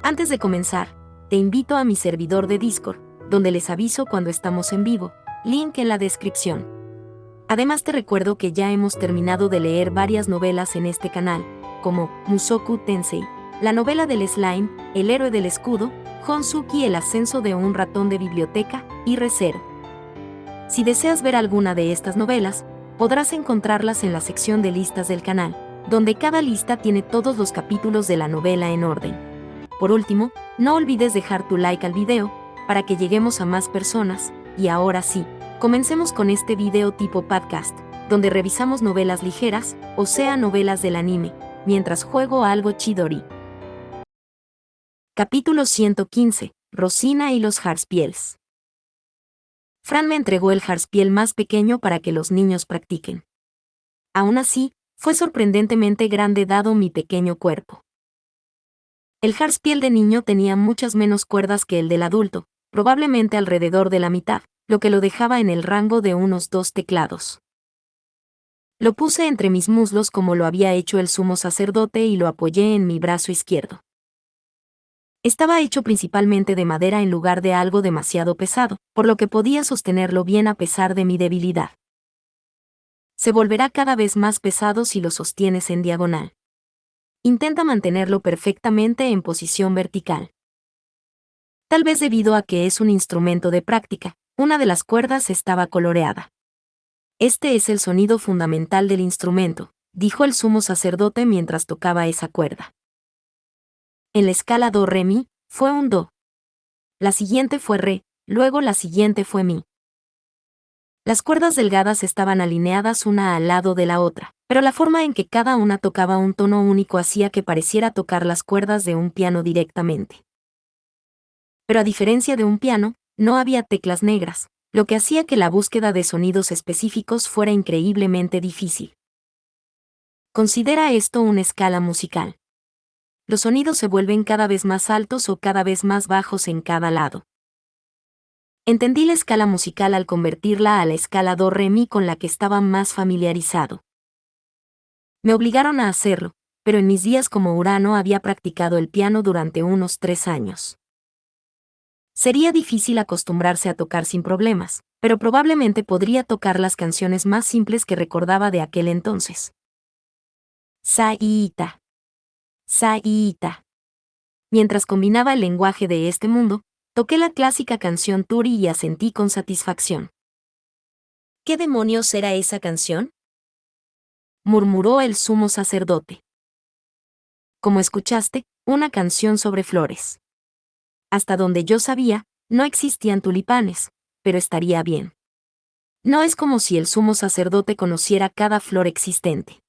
Antes de comenzar, te invito a mi servidor de Discord, donde les aviso cuando estamos en vivo, link en la descripción. Además te recuerdo que ya hemos terminado de leer varias novelas en este canal, como Mushoku Tensei, la novela del slime, El héroe del escudo, Honsuki, el ascenso de un ratón de biblioteca, y Re:Zero. Si deseas ver alguna de estas novelas, podrás encontrarlas en la sección de listas del canal, donde cada lista tiene todos los capítulos de la novela en orden. Por último, no olvides dejar tu like al video, para que lleguemos a más personas, y ahora sí, comencemos con este video tipo podcast, donde revisamos novelas ligeras, o sea novelas del anime, mientras juego a algo chidori. Capítulo 115, Rosina y los Harspiels. Fran me entregó el Harspiel más pequeño para que los niños practiquen. Aún así, fue sorprendentemente grande dado mi pequeño cuerpo. El Harspiel de niño tenía muchas menos cuerdas que el del adulto, probablemente alrededor de la mitad, lo que lo dejaba en el rango de unos 2 teclados. Lo puse entre mis muslos como lo había hecho el sumo sacerdote y lo apoyé en mi brazo izquierdo. Estaba hecho principalmente de madera en lugar de algo demasiado pesado, por lo que podía sostenerlo bien a pesar de mi debilidad. Se volverá cada vez más pesado si lo sostienes en diagonal. Intenta mantenerlo perfectamente en posición vertical. Tal vez debido a que es un instrumento de práctica, una de las cuerdas estaba coloreada. Este es el sonido fundamental del instrumento, dijo el sumo sacerdote mientras tocaba esa cuerda. En la escala do re mi, fue un do. La siguiente fue re, luego la siguiente fue mi. Las cuerdas delgadas estaban alineadas una al lado de la otra, pero la forma en que cada una tocaba un tono único hacía que pareciera tocar las cuerdas de un piano directamente. Pero a diferencia de un piano, no había teclas negras, lo que hacía que la búsqueda de sonidos específicos fuera increíblemente difícil. Considera esto una escala musical. Los sonidos se vuelven cada vez más altos o cada vez más bajos en cada lado. Entendí la escala musical al convertirla a la escala do re mi con la que estaba más familiarizado. Me obligaron a hacerlo, pero en mis días como Urano había practicado el piano durante unos 3 años. Sería difícil acostumbrarse a tocar sin problemas, pero probablemente podría tocar las canciones más simples que recordaba de aquel entonces. Sa-i-ita. Sa-i-ita. Mientras combinaba el lenguaje de este mundo, toqué la clásica canción Turi y asentí con satisfacción. ¿Qué demonios era esa canción?, murmuró el sumo sacerdote. Como escuchaste, una canción sobre flores. Hasta donde yo sabía, no existían tulipanes, pero estaría bien. No es como si el sumo sacerdote conociera cada flor existente.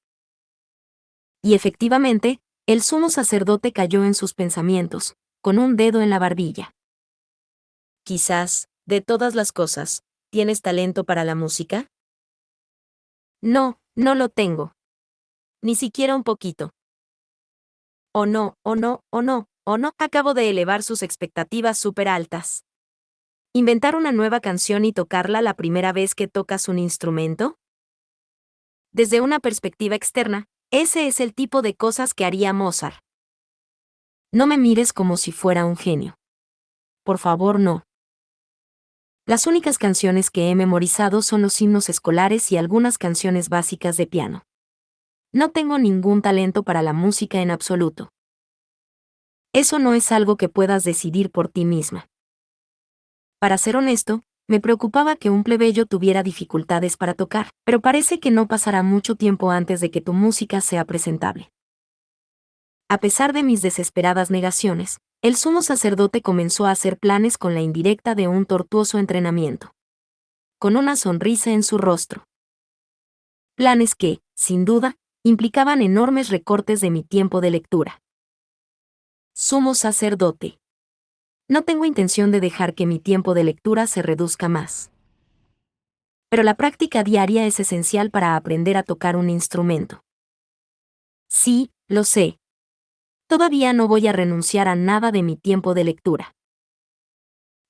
Y efectivamente, el sumo sacerdote cayó en sus pensamientos, con un dedo en la barbilla. Quizás, de todas las cosas, ¿tienes talento para la música? No, no lo tengo. Ni siquiera un poquito. Oh no, oh no, oh no, oh no, acabo de elevar sus expectativas súper altas. ¿Inventar una nueva canción y tocarla la primera vez que tocas un instrumento? Desde una perspectiva externa, ese es el tipo de cosas que haría Mozart. No me mires como si fuera un genio. Por favor, no. Las únicas canciones que he memorizado son los himnos escolares y algunas canciones básicas de piano. No tengo ningún talento para la música en absoluto. Eso no es algo que puedas decidir por ti misma. Para ser honesto, me preocupaba que un plebeyo tuviera dificultades para tocar, pero parece que no pasará mucho tiempo antes de que tu música sea presentable. A pesar de mis desesperadas negaciones, el sumo sacerdote comenzó a hacer planes con la indirecta de un tortuoso entrenamiento. Con una sonrisa en su rostro. Planes que, sin duda, implicaban enormes recortes de mi tiempo de lectura. Sumo sacerdote. No tengo intención de dejar que mi tiempo de lectura se reduzca más. Pero la práctica diaria es esencial para aprender a tocar un instrumento. Sí, lo sé. Todavía no voy a renunciar a nada de mi tiempo de lectura.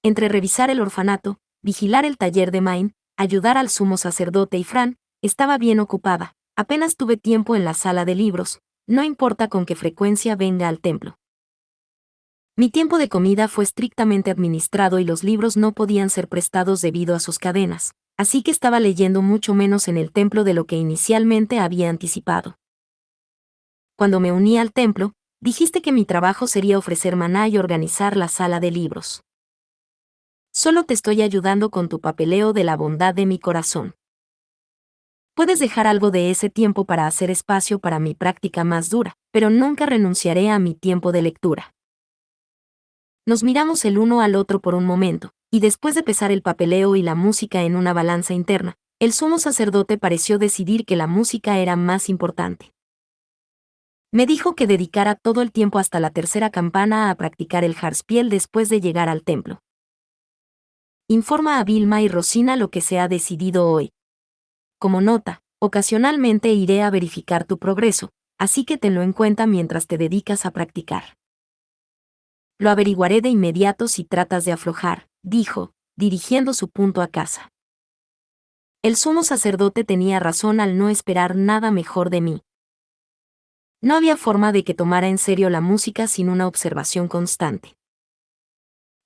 Entre revisar el orfanato, vigilar el taller de Main, ayudar al sumo sacerdote y Fran, estaba bien ocupada. Apenas tuve tiempo en la sala de libros, no importa con qué frecuencia venga al templo. Mi tiempo de comida fue estrictamente administrado y los libros no podían ser prestados debido a sus cadenas, así que estaba leyendo mucho menos en el templo de lo que inicialmente había anticipado. Cuando me uní al templo, dijiste que mi trabajo sería ofrecer maná y organizar la sala de libros. Solo te estoy ayudando con tu papeleo de la bondad de mi corazón. Puedes dejar algo de ese tiempo para hacer espacio para mi práctica más dura, pero nunca renunciaré a mi tiempo de lectura. Nos miramos el uno al otro por un momento, y después de pesar el papeleo y la música en una balanza interna, el sumo sacerdote pareció decidir que la música era más importante. Me dijo que dedicara todo el tiempo hasta la tercera campana a practicar el Harspiel después de llegar al templo. Informa a Vilma y Rosina lo que se ha decidido hoy. Como nota, ocasionalmente iré a verificar tu progreso, así que tenlo en cuenta mientras te dedicas a practicar. Lo averiguaré de inmediato si tratas de aflojar, dijo, dirigiendo su punto a casa. El sumo sacerdote tenía razón al no esperar nada mejor de mí. No había forma de que tomara en serio la música sin una observación constante.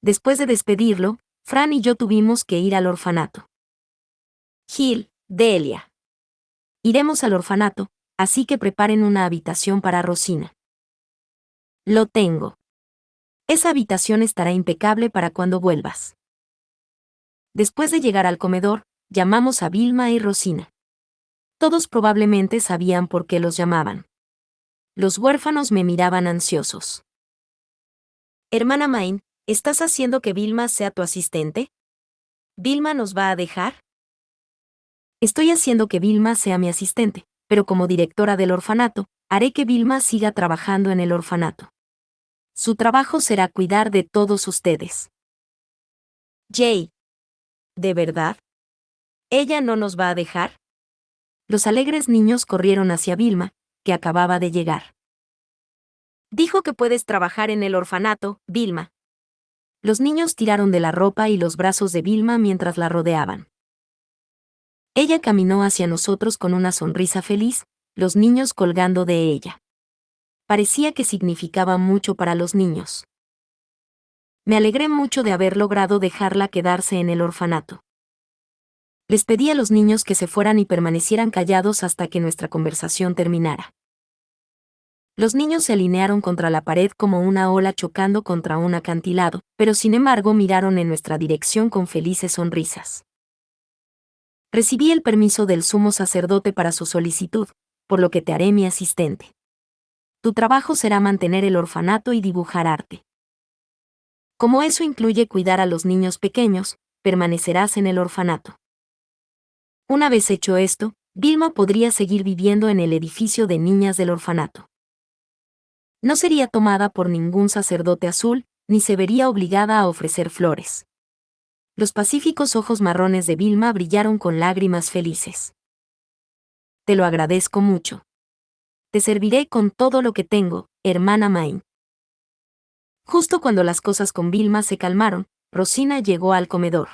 Después de despedirlo, Fran y yo tuvimos que ir al orfanato. Gil, Delia. Iremos al orfanato, así que preparen una habitación para Rosina. Lo tengo. Esa habitación estará impecable para cuando vuelvas. Después de llegar al comedor, llamamos a Vilma y Rosina. Todos probablemente sabían por qué los llamaban. Los huérfanos me miraban ansiosos. Hermana Main, ¿estás haciendo que Vilma sea tu asistente? ¿Vilma nos va a dejar? Estoy haciendo que Vilma sea mi asistente, pero como directora del orfanato, haré que Vilma siga trabajando en el orfanato. Su trabajo será cuidar de todos ustedes. Jay. ¿De verdad? ¿Ella no nos va a dejar? Los alegres niños corrieron hacia Vilma, que acababa de llegar. Dijo que puedes trabajar en el orfanato, Vilma. Los niños tiraron de la ropa y los brazos de Vilma mientras la rodeaban. Ella caminó hacia nosotros con una sonrisa feliz, los niños colgando de ella. Parecía que significaba mucho para los niños. Me alegré mucho de haber logrado dejarla quedarse en el orfanato. Les pedí a los niños que se fueran y permanecieran callados hasta que nuestra conversación terminara. Los niños se alinearon contra la pared como una ola chocando contra un acantilado, pero sin embargo miraron en nuestra dirección con felices sonrisas. Recibí el permiso del sumo sacerdote para su solicitud, por lo que te haré mi asistente. Tu trabajo será mantener el orfanato y dibujar arte. Como eso incluye cuidar a los niños pequeños, permanecerás en el orfanato. Una vez hecho esto, Vilma podría seguir viviendo en el edificio de niñas del orfanato. No sería tomada por ningún sacerdote azul, ni se vería obligada a ofrecer flores. Los pacíficos ojos marrones de Vilma brillaron con lágrimas felices. Te lo agradezco mucho. Te serviré con todo lo que tengo, hermana Main. Justo cuando las cosas con Vilma se calmaron, Rosina llegó al comedor.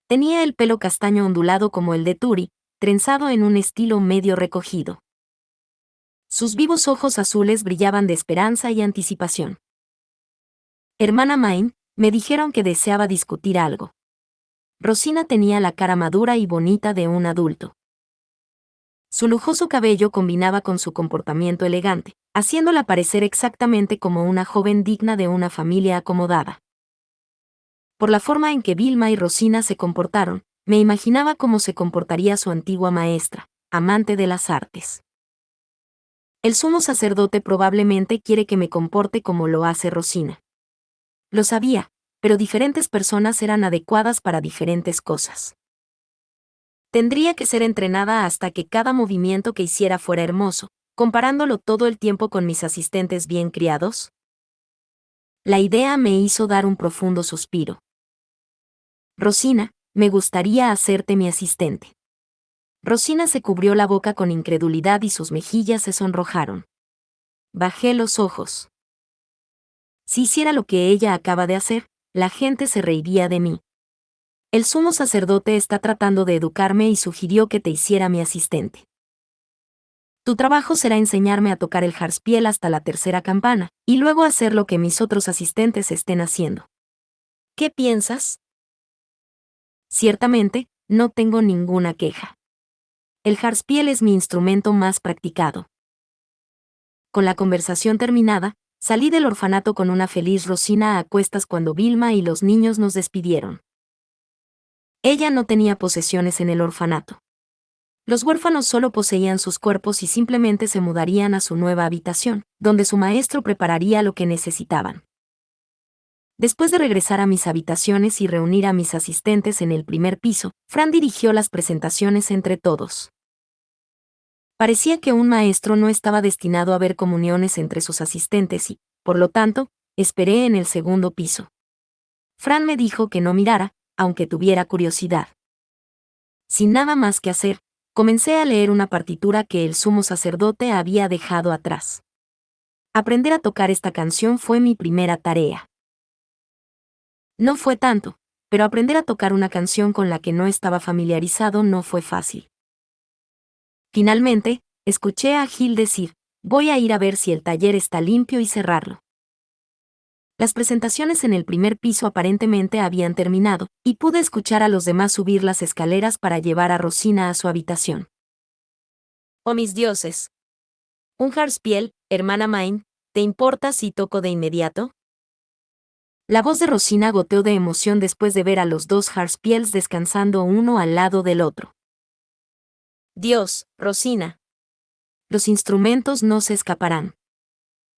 Tenía el pelo castaño ondulado como el de Turi, trenzado en un estilo medio recogido. Sus vivos ojos azules brillaban de esperanza y anticipación. Hermana Main, me dijeron que deseaba discutir algo. Rosina tenía la cara madura y bonita de un adulto. Su lujoso cabello combinaba con su comportamiento elegante, haciéndola parecer exactamente como una joven digna de una familia acomodada. Por la forma en que Vilma y Rosina se comportaron, me imaginaba cómo se comportaría su antigua maestra, amante de las artes. El sumo sacerdote probablemente quiere que me comporte como lo hace Rosina. Lo sabía, pero diferentes personas eran adecuadas para diferentes cosas. Tendría que ser entrenada hasta que cada movimiento que hiciera fuera hermoso, comparándolo todo el tiempo con mis asistentes bien criados. La idea me hizo dar un profundo suspiro. Rosina, me gustaría hacerte mi asistente. Rosina se cubrió la boca con incredulidad y sus mejillas se sonrojaron. Bajé los ojos. Si hiciera lo que ella acaba de hacer, la gente se reiría de mí. El sumo sacerdote está tratando de educarme y sugirió que te hiciera mi asistente. Tu trabajo será enseñarme a tocar el jarspiel hasta la tercera campana, y luego hacer lo que mis otros asistentes estén haciendo. ¿Qué piensas? Ciertamente, no tengo ninguna queja. El jarspiel es mi instrumento más practicado. Con la conversación terminada, salí del orfanato con una feliz Rosina a cuestas cuando Vilma y los niños nos despidieron. Ella no tenía posesiones en el orfanato. Los huérfanos solo poseían sus cuerpos y simplemente se mudarían a su nueva habitación, donde su maestro prepararía lo que necesitaban. Después de regresar a mis habitaciones y reunir a mis asistentes en el primer piso, Fran dirigió las presentaciones entre todos. Parecía que un maestro no estaba destinado a ver comuniones entre sus asistentes y, por lo tanto, esperé en el segundo piso. Fran me dijo que no mirara, aunque tuviera curiosidad. Sin nada más que hacer, comencé a leer una partitura que el sumo sacerdote había dejado atrás. Aprender a tocar esta canción fue mi primera tarea. No fue tanto, pero aprender a tocar una canción con la que no estaba familiarizado no fue fácil. Finalmente, escuché a Gil decir, voy a ir a ver si el taller está limpio y cerrarlo. Las presentaciones en el primer piso aparentemente habían terminado, y pude escuchar a los demás subir las escaleras para llevar a Rosina a su habitación. Oh mis dioses. Un jarspiel, hermana Main, ¿te importa si toco de inmediato? La voz de Rosina goteó de emoción después de ver a los dos jarspiels descansando uno al lado del otro. Dios, Rosina. Los instrumentos no se escaparán.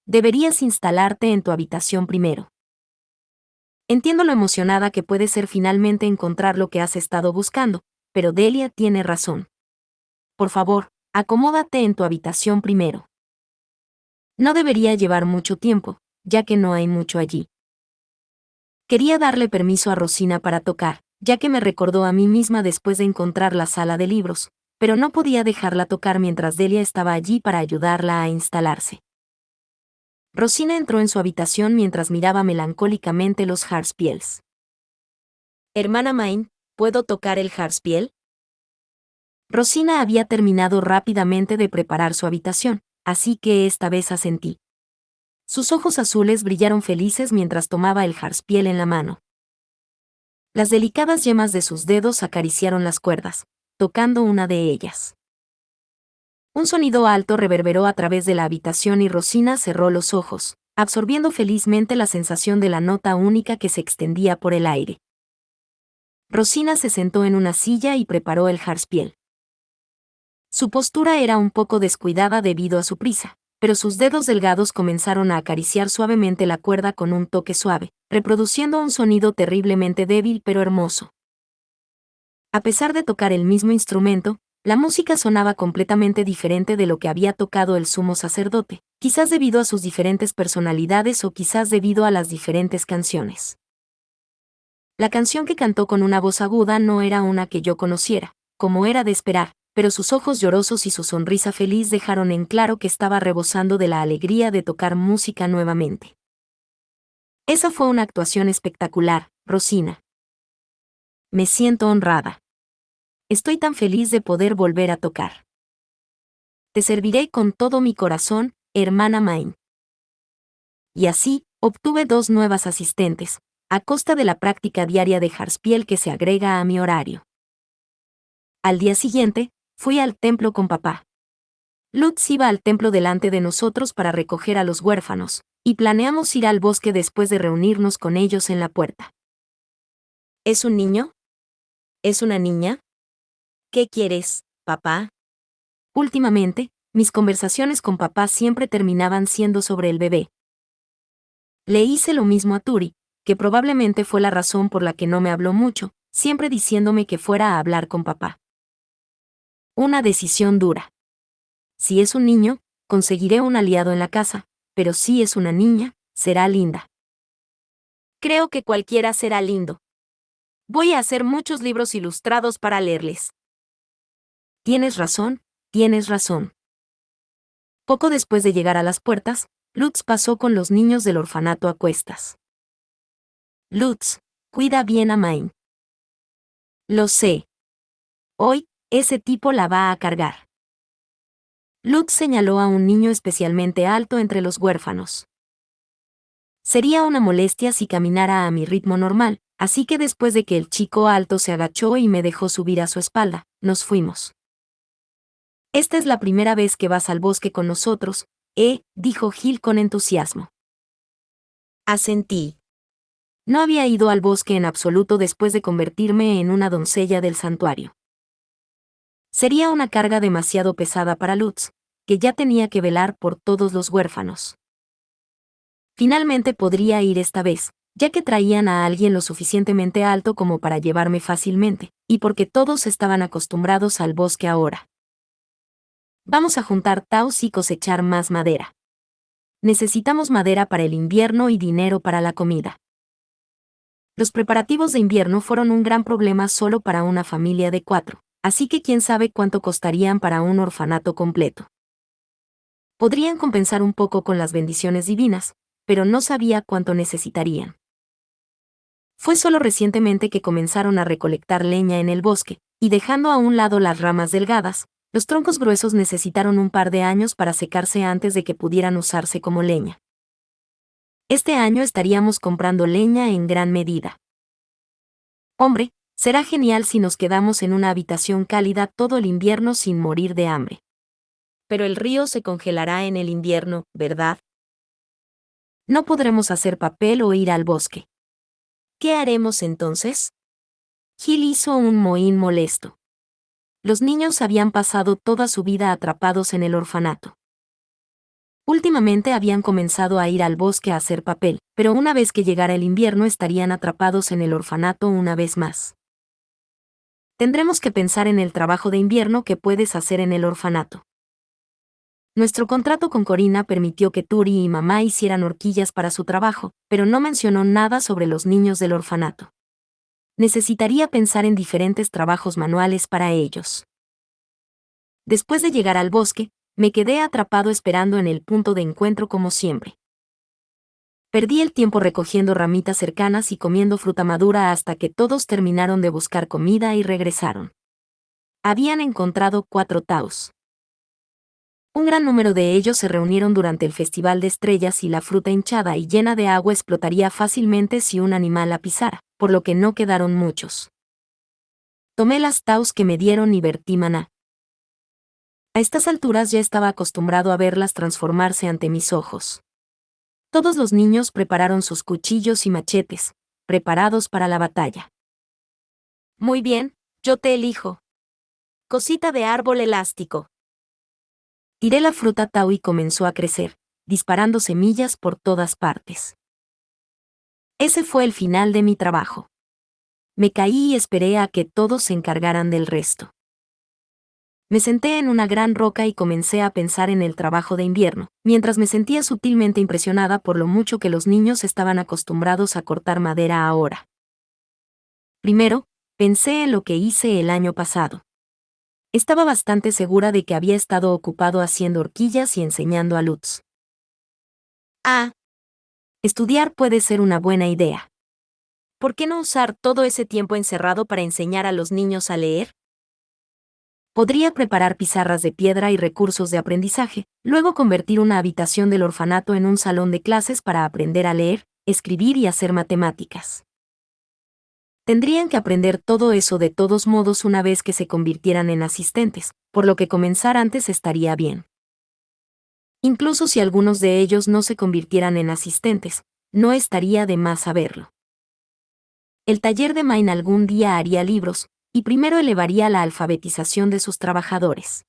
Deberías instalarte en tu habitación primero. Entiendo lo emocionada que puedes ser finalmente encontrar lo que has estado buscando, pero Delia tiene razón. Por favor, acomódate en tu habitación primero. No debería llevar mucho tiempo, ya que no hay mucho allí. Quería darle permiso a Rosina para tocar, ya que me recordó a mí misma después de encontrar la sala de libros, pero no podía dejarla tocar mientras Delia estaba allí para ayudarla a instalarse. Rosina entró en su habitación mientras miraba melancólicamente los jarspiels. Hermana Main, ¿puedo tocar el jarspiel? Rosina había terminado rápidamente de preparar su habitación, así que esta vez asentí. Sus ojos azules brillaron felices mientras tomaba el jarspiel en la mano. Las delicadas yemas de sus dedos acariciaron las cuerdas, tocando una de ellas. Un sonido alto reverberó a través de la habitación y Rosina cerró los ojos, absorbiendo felizmente la sensación de la nota única que se extendía por el aire. Rosina se sentó en una silla y preparó el jarspiel. Su postura era un poco descuidada debido a su prisa, pero sus dedos delgados comenzaron a acariciar suavemente la cuerda con un toque suave, reproduciendo un sonido terriblemente débil pero hermoso. A pesar de tocar el mismo instrumento, la música sonaba completamente diferente de lo que había tocado el sumo sacerdote, quizás debido a sus diferentes personalidades o quizás debido a las diferentes canciones. La canción que cantó con una voz aguda no era una que yo conociera, como era de esperar, pero sus ojos llorosos y su sonrisa feliz dejaron en claro que estaba rebosando de la alegría de tocar música nuevamente. Esa fue una actuación espectacular, Rosina. Me siento honrada. Estoy tan feliz de poder volver a tocar. Te serviré con todo mi corazón, hermana Main. Y así, obtuve 2 nuevas asistentes, a costa de la práctica diaria de jarspiel que se agrega a mi horario. Al día siguiente, fui al templo con papá. Lutz iba al templo delante de nosotros para recoger a los huérfanos, y planeamos ir al bosque después de reunirnos con ellos en la puerta. ¿Es un niño? ¿Es una niña? ¿Qué quieres, papá? Últimamente, mis conversaciones con papá siempre terminaban siendo sobre el bebé. Le hice lo mismo a Turi, que probablemente fue la razón por la que no me habló mucho, siempre diciéndome que fuera a hablar con papá. Una decisión dura. Si es un niño, conseguiré un aliado en la casa, pero si es una niña, será linda. Creo que cualquiera será lindo. Voy a hacer muchos libros ilustrados para leerles. Tienes razón, tienes razón. Poco después de llegar a las puertas, Lutz pasó con los niños del orfanato a cuestas. Lutz, cuida bien a Main. Lo sé. Hoy, ese tipo la va a cargar. Lutz señaló a un niño especialmente alto entre los huérfanos. Sería una molestia si caminara a mi ritmo normal, así que después de que el chico alto se agachó y me dejó subir a su espalda, nos fuimos. Esta es la primera vez que vas al bosque con nosotros, dijo Gil con entusiasmo. Asentí. No había ido al bosque en absoluto después de convertirme en una doncella del santuario. Sería una carga demasiado pesada para Lutz, que ya tenía que velar por todos los huérfanos. Finalmente podría ir esta vez, ya que traían a alguien lo suficientemente alto como para llevarme fácilmente, y porque todos estaban acostumbrados al bosque ahora. Vamos a juntar taus y cosechar más madera. Necesitamos madera para el invierno y dinero para la comida. Los preparativos de invierno fueron un gran problema solo para una familia de 4, así que quién sabe cuánto costarían para un orfanato completo. Podrían compensar un poco con las bendiciones divinas, pero no sabía cuánto necesitarían. Fue solo recientemente que comenzaron a recolectar leña en el bosque, y dejando a un lado las ramas delgadas, los troncos gruesos necesitaron un par de años para secarse antes de que pudieran usarse como leña. Este año estaríamos comprando leña en gran medida. Hombre, será genial si nos quedamos en una habitación cálida todo el invierno sin morir de hambre. Pero el río se congelará en el invierno, ¿verdad? No podremos hacer papel o ir al bosque. ¿Qué haremos entonces? Gil hizo un mohín molesto. Los niños habían pasado toda su vida atrapados en el orfanato. Últimamente habían comenzado a ir al bosque a hacer papel, pero una vez que llegara el invierno estarían atrapados en el orfanato una vez más. Tendremos que pensar en el trabajo de invierno que puedes hacer en el orfanato. Nuestro contrato con Corina permitió que Turi y mamá hicieran horquillas para su trabajo, pero no mencionó nada sobre los niños del orfanato. Necesitaría pensar en diferentes trabajos manuales para ellos. Después de llegar al bosque, me quedé atrapado esperando en el punto de encuentro como siempre. Perdí el tiempo recogiendo ramitas cercanas y comiendo fruta madura hasta que todos terminaron de buscar comida y regresaron. Habían encontrado 4 taus. Un gran número de ellos se reunieron durante el Festival de Estrellas y la fruta hinchada y llena de agua explotaría fácilmente si un animal la pisara, por lo que no quedaron muchos. Tomé las taus que me dieron y vertí maná. A estas alturas ya estaba acostumbrado a verlas transformarse ante mis ojos. Todos los niños prepararon sus cuchillos y machetes, preparados para la batalla. Muy bien, yo te elijo. Cosita de árbol elástico. Tiré la fruta tau y comenzó a crecer, disparando semillas por todas partes. Ese fue el final de mi trabajo. Me caí y esperé a que todos se encargaran del resto. Me senté en una gran roca y comencé a pensar en el trabajo de invierno, mientras me sentía sutilmente impresionada por lo mucho que los niños estaban acostumbrados a cortar madera ahora. Primero, pensé en lo que hice el año pasado. Estaba bastante segura de que había estado ocupado haciendo horquillas y enseñando a Lutz. Estudiar puede ser una buena idea. ¿Por qué no usar todo ese tiempo encerrado para enseñar a los niños a leer? Podría preparar pizarras de piedra y recursos de aprendizaje, luego convertir una habitación del orfanato en un salón de clases para aprender a leer, escribir y hacer matemáticas. Tendrían que aprender todo eso de todos modos una vez que se convirtieran en asistentes, por lo que comenzar antes estaría bien. Incluso si algunos de ellos no se convirtieran en asistentes, no estaría de más saberlo. El taller de Main algún día haría libros, y primero elevaría la alfabetización de sus trabajadores.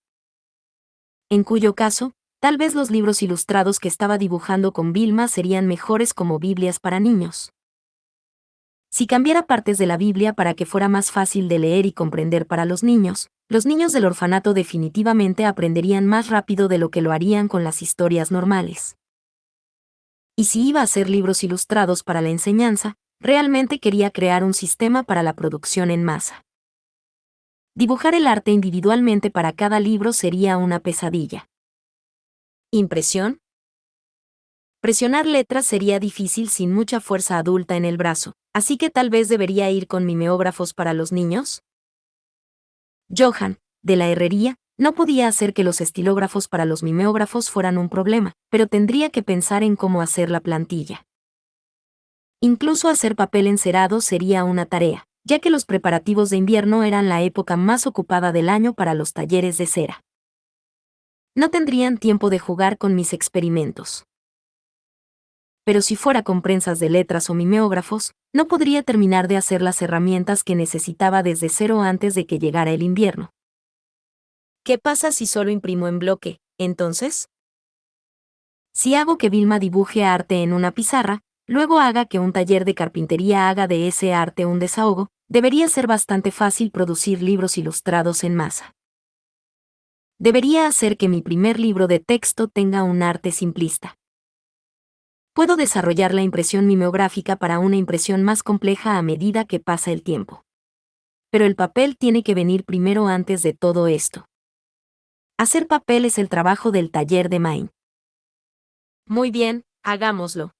En cuyo caso, tal vez los libros ilustrados que estaba dibujando con Vilma serían mejores como Biblias para niños. Si cambiara partes de la Biblia para que fuera más fácil de leer y comprender para los niños del orfanato definitivamente aprenderían más rápido de lo que lo harían con las historias normales. Y si iba a hacer libros ilustrados para la enseñanza, realmente quería crear un sistema para la producción en masa. Dibujar el arte individualmente para cada libro sería una pesadilla. ¿Impresión? Presionar letras sería difícil sin mucha fuerza adulta en el brazo, así que tal vez debería ir con mimeógrafos para los niños. Johan, de la herrería, no podía hacer que los estilógrafos para los mimeógrafos fueran un problema, pero tendría que pensar en cómo hacer la plantilla. Incluso hacer papel encerado sería una tarea, ya que los preparativos de invierno eran la época más ocupada del año para los talleres de cera. No tendrían tiempo de jugar con mis experimentos. Pero si fuera con prensas de letras o mimeógrafos, no podría terminar de hacer las herramientas que necesitaba desde cero antes de que llegara el invierno. ¿Qué pasa si solo imprimo en bloque, entonces? Si hago que Vilma dibuje arte en una pizarra, luego haga que un taller de carpintería haga de ese arte un desahogo, debería ser bastante fácil producir libros ilustrados en masa. Debería hacer que mi primer libro de texto tenga un arte simplista. Puedo desarrollar la impresión mimeográfica para una impresión más compleja a medida que pasa el tiempo. Pero el papel tiene que venir primero antes de todo esto. Hacer papel es el trabajo del taller de Main. Muy bien, hagámoslo.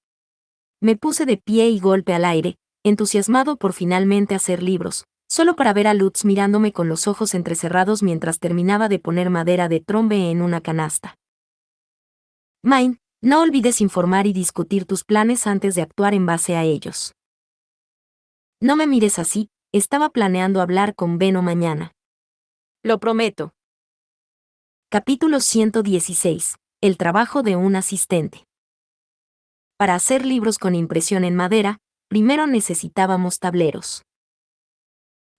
Me puse de pie y golpe al aire, entusiasmado por finalmente hacer libros, solo para ver a Lutz mirándome con los ojos entrecerrados mientras terminaba de poner madera de trombe en una canasta. Main, no olvides informar y discutir tus planes antes de actuar en base a ellos. No me mires así, estaba planeando hablar con Benno mañana. Lo prometo. Capítulo 116. El trabajo de un asistente. Para hacer libros con impresión en madera, primero necesitábamos tableros.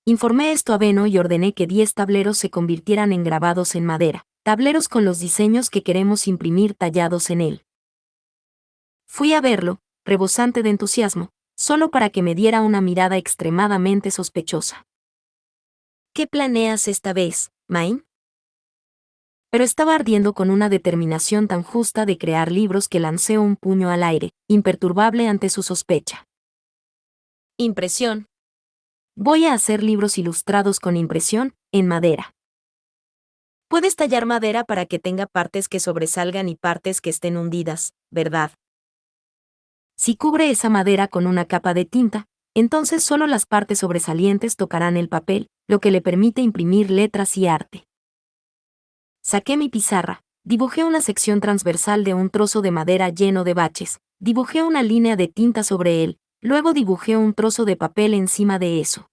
Informé esto a Benno y ordené que 10 tableros se convirtieran en grabados en madera, tableros con los diseños que queremos imprimir tallados en él. Fui a verlo, rebosante de entusiasmo, solo para que me diera una mirada extremadamente sospechosa. ¿Qué planeas esta vez, Main? Pero estaba ardiendo con una determinación tan justa de crear libros que lancé un puño al aire, imperturbable ante su sospecha. Impresión. Voy a hacer libros ilustrados con impresión, en madera. Puedes tallar madera para que tenga partes que sobresalgan y partes que estén hundidas, ¿verdad? Si cubre esa madera con una capa de tinta, entonces solo las partes sobresalientes tocarán el papel, lo que le permite imprimir letras y arte. Saqué mi pizarra, dibujé una sección transversal de un trozo de madera lleno de baches, dibujé una línea de tinta sobre él, luego dibujé un trozo de papel encima de eso.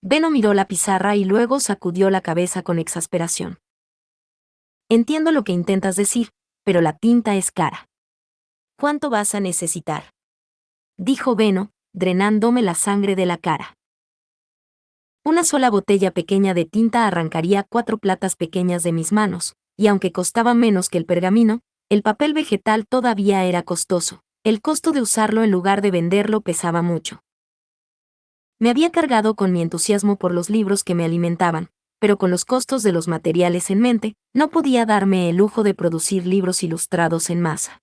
Benno miró la pizarra y luego sacudió la cabeza con exasperación. Entiendo lo que intentas decir, pero la tinta es cara. ¿Cuánto vas a necesitar? Dijo Benno, drenándome la sangre de la cara. Una sola botella pequeña de tinta arrancaría 4 platas pequeñas de mis manos, y aunque costaba menos que el pergamino, el papel vegetal todavía era costoso. El costo de usarlo en lugar de venderlo pesaba mucho. Me había cargado con mi entusiasmo por los libros que me alimentaban, pero con los costos de los materiales en mente, no podía darme el lujo de producir libros ilustrados en masa.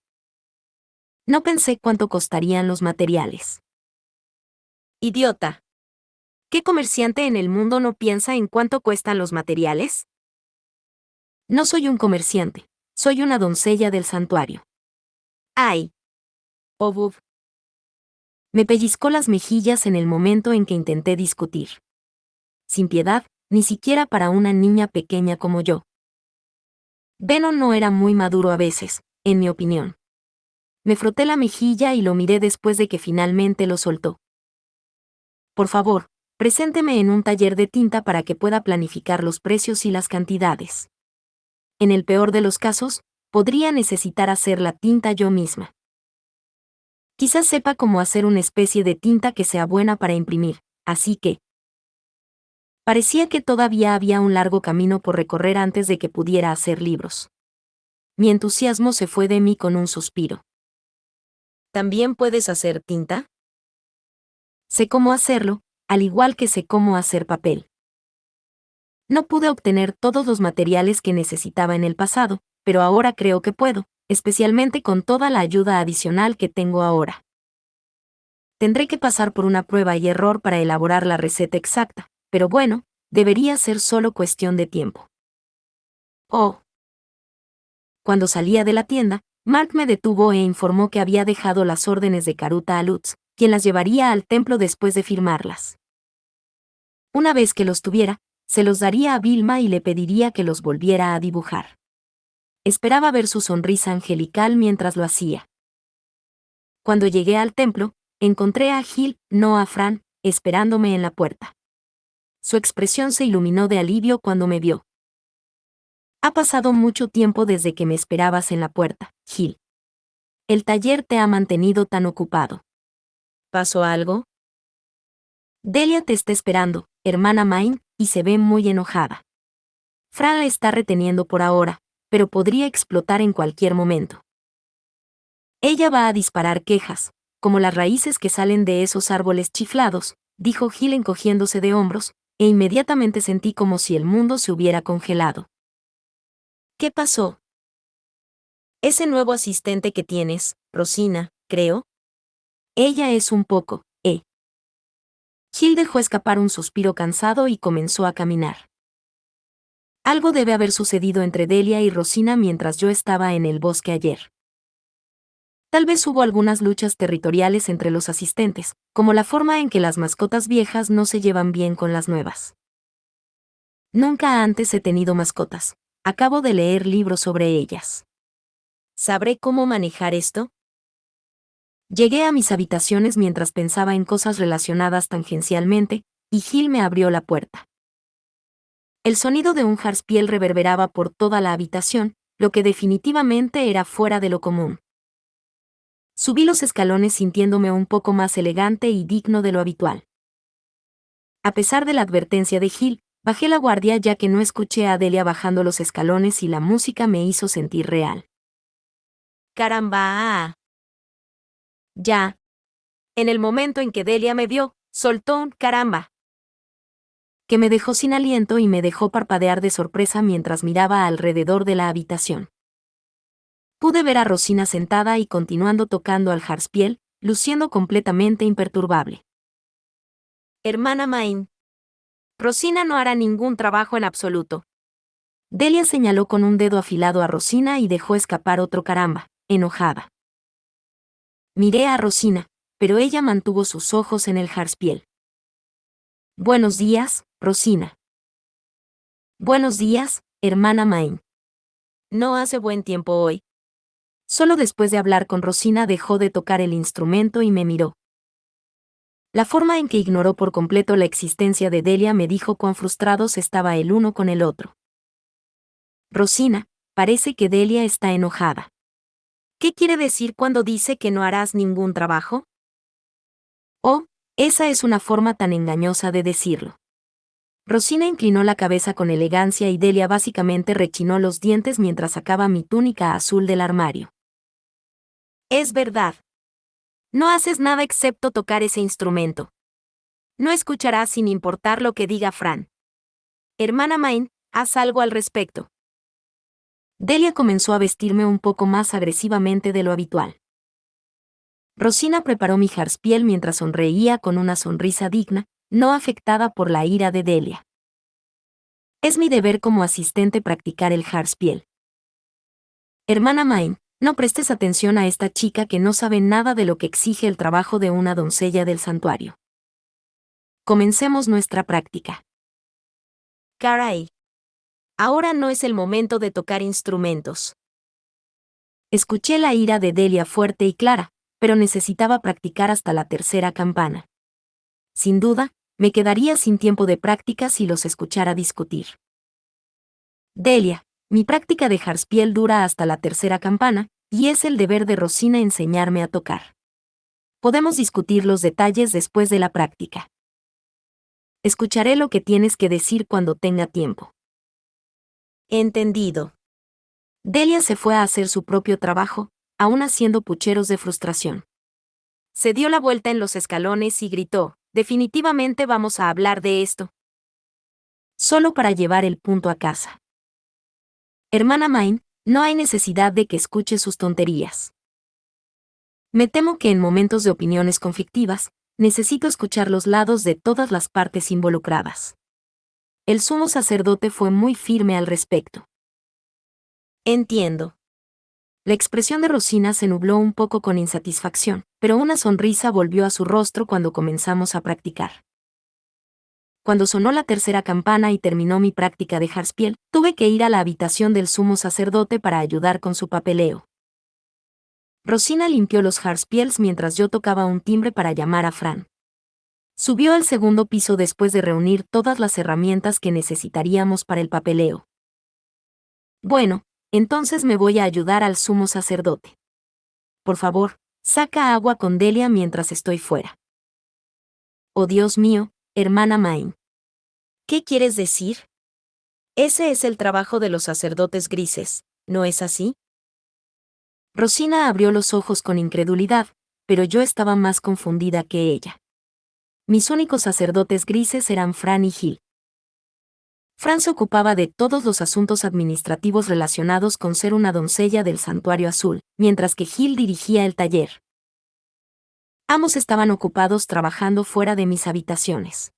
No pensé cuánto costarían los materiales. Idiota. ¿Qué comerciante en el mundo no piensa en cuánto cuestan los materiales? No soy un comerciante, soy una doncella del santuario. ¡Ay! Oh, bub. Me pellizcó las mejillas en el momento en que intenté discutir. Sin piedad, ni siquiera para una niña pequeña como yo. Benno no era muy maduro a veces, en mi opinión. Me froté la mejilla y lo miré después de que finalmente lo soltó. Por favor, presénteme en un taller de tinta para que pueda planificar los precios y las cantidades. En el peor de los casos, podría necesitar hacer la tinta yo misma. Quizás sepa cómo hacer una especie de tinta que sea buena para imprimir, así que... Parecía que todavía había un largo camino por recorrer antes de que pudiera hacer libros. Mi entusiasmo se fue de mí con un suspiro. ¿También puedes hacer tinta? Sé cómo hacerlo, al igual que sé cómo hacer papel. No pude obtener todos los materiales que necesitaba en el pasado, pero ahora creo que puedo, especialmente con toda la ayuda adicional que tengo ahora. Tendré que pasar por una prueba y error para elaborar la receta exacta, pero bueno, debería ser solo cuestión de tiempo. Oh. Cuando salía de la tienda, Mark me detuvo e informó que había dejado las órdenes de Karuta a Lutz, quien las llevaría al templo después de firmarlas. Una vez que los tuviera, se los daría a Vilma y le pediría que los volviera a dibujar. Esperaba ver su sonrisa angelical mientras lo hacía. Cuando llegué al templo, encontré a Gil, no a Fran, esperándome en la puerta. Su expresión se iluminó de alivio cuando me vio. Ha pasado mucho tiempo desde que me esperabas en la puerta, Gil. El taller te ha mantenido tan ocupado. ¿Pasó algo? Delia te está esperando, hermana Main, y se ve muy enojada. Fran la está reteniendo por ahora, pero podría explotar en cualquier momento. Ella va a disparar quejas, como las raíces que salen de esos árboles chiflados, dijo Gil encogiéndose de hombros, e inmediatamente sentí como si el mundo se hubiera congelado. ¿Qué pasó? Ese nuevo asistente que tienes, Rosina, creo. Ella es un poco, Gil dejó escapar un suspiro cansado y comenzó a caminar. Algo debe haber sucedido entre Delia y Rosina mientras yo estaba en el bosque ayer. Tal vez hubo algunas luchas territoriales entre los asistentes, como la forma en que las mascotas viejas no se llevan bien con las nuevas. Nunca antes he tenido mascotas. Acabo de leer libros sobre ellas. ¿Sabré cómo manejar esto? Llegué a mis habitaciones mientras pensaba en cosas relacionadas tangencialmente, y Gil me abrió la puerta. El sonido de un jarspiel reverberaba por toda la habitación, lo que definitivamente era fuera de lo común. Subí los escalones sintiéndome un poco más elegante y digno de lo habitual. A pesar de la advertencia de Gil, bajé la guardia ya que no escuché a Delia bajando los escalones y la música me hizo sentir real. ¡Caramba! Ya. En el momento en que Delia me vio, soltó un caramba, que me dejó sin aliento y me dejó parpadear de sorpresa mientras miraba alrededor de la habitación. Pude ver a Rosina sentada y continuando tocando al jarspiel, luciendo completamente imperturbable. Hermana Main. Rosina no hará ningún trabajo en absoluto. Delia señaló con un dedo afilado a Rosina y dejó escapar otro caramba, enojada. Miré a Rosina, pero ella mantuvo sus ojos en el jarspiel. Buenos días, Rosina. Buenos días, hermana Main. No hace buen tiempo hoy. Solo después de hablar con Rosina dejó de tocar el instrumento y me miró. La forma en que ignoró por completo la existencia de Delia me dijo cuán frustrados estaba el uno con el otro. Rosina, parece que Delia está enojada. ¿Qué quiere decir cuando dice que no harás ningún trabajo? Oh, esa es una forma tan engañosa de decirlo. Rosina inclinó la cabeza con elegancia y Delia básicamente rechinó los dientes mientras sacaba mi túnica azul del armario. Es verdad. No haces nada excepto tocar ese instrumento. No escucharás sin importar lo que diga Fran. Hermana Main, haz algo al respecto. Delia comenzó a vestirme un poco más agresivamente de lo habitual. Rosina preparó mi jarspiel mientras sonreía con una sonrisa digna, no afectada por la ira de Delia. Es mi deber como asistente practicar el jarspiel. Hermana Main, no prestes atención a esta chica que no sabe nada de lo que exige el trabajo de una doncella del santuario. Comencemos nuestra práctica. Caray. Ahora no es el momento de tocar instrumentos. Escuché la ira de Delia fuerte y clara, pero necesitaba practicar hasta la tercera campana. Sin duda, me quedaría sin tiempo de práctica si los escuchara discutir. Delia, mi práctica de jarspiel dura hasta la tercera campana, y es el deber de Rosina enseñarme a tocar. Podemos discutir los detalles después de la práctica. Escucharé lo que tienes que decir cuando tenga tiempo. Entendido. Delia se fue a hacer su propio trabajo, aún haciendo pucheros de frustración. Se dio la vuelta en los escalones y gritó, definitivamente vamos a hablar de esto. Solo para llevar el punto a casa. Hermana Main, no hay necesidad de que escuche sus tonterías. Me temo que en momentos de opiniones conflictivas, necesito escuchar los lados de todas las partes involucradas. El sumo sacerdote fue muy firme al respecto. Entiendo. La expresión de Rosina se nubló un poco con insatisfacción, pero una sonrisa volvió a su rostro cuando comenzamos a practicar. Cuando sonó la tercera campana y terminó mi práctica de Harspiel, tuve que ir a la habitación del sumo sacerdote para ayudar con su papeleo. Rosina limpió los Harspiels mientras yo tocaba un timbre para llamar a Fran. Subió al segundo piso después de reunir todas las herramientas que necesitaríamos para el papeleo. Bueno, entonces me voy a ayudar al sumo sacerdote. Por favor, saca agua con Delia mientras estoy fuera. Oh Dios mío, hermana Main. ¿Qué quieres decir? Ese es el trabajo de los sacerdotes grises, ¿no es así? Rosina abrió los ojos con incredulidad, pero yo estaba más confundida que ella. Mis únicos sacerdotes grises eran Fran y Gil. Fran se ocupaba de todos los asuntos administrativos relacionados con ser una doncella del Santuario Azul, mientras que Gil dirigía el taller. Ambos estaban ocupados trabajando fuera de mis habitaciones.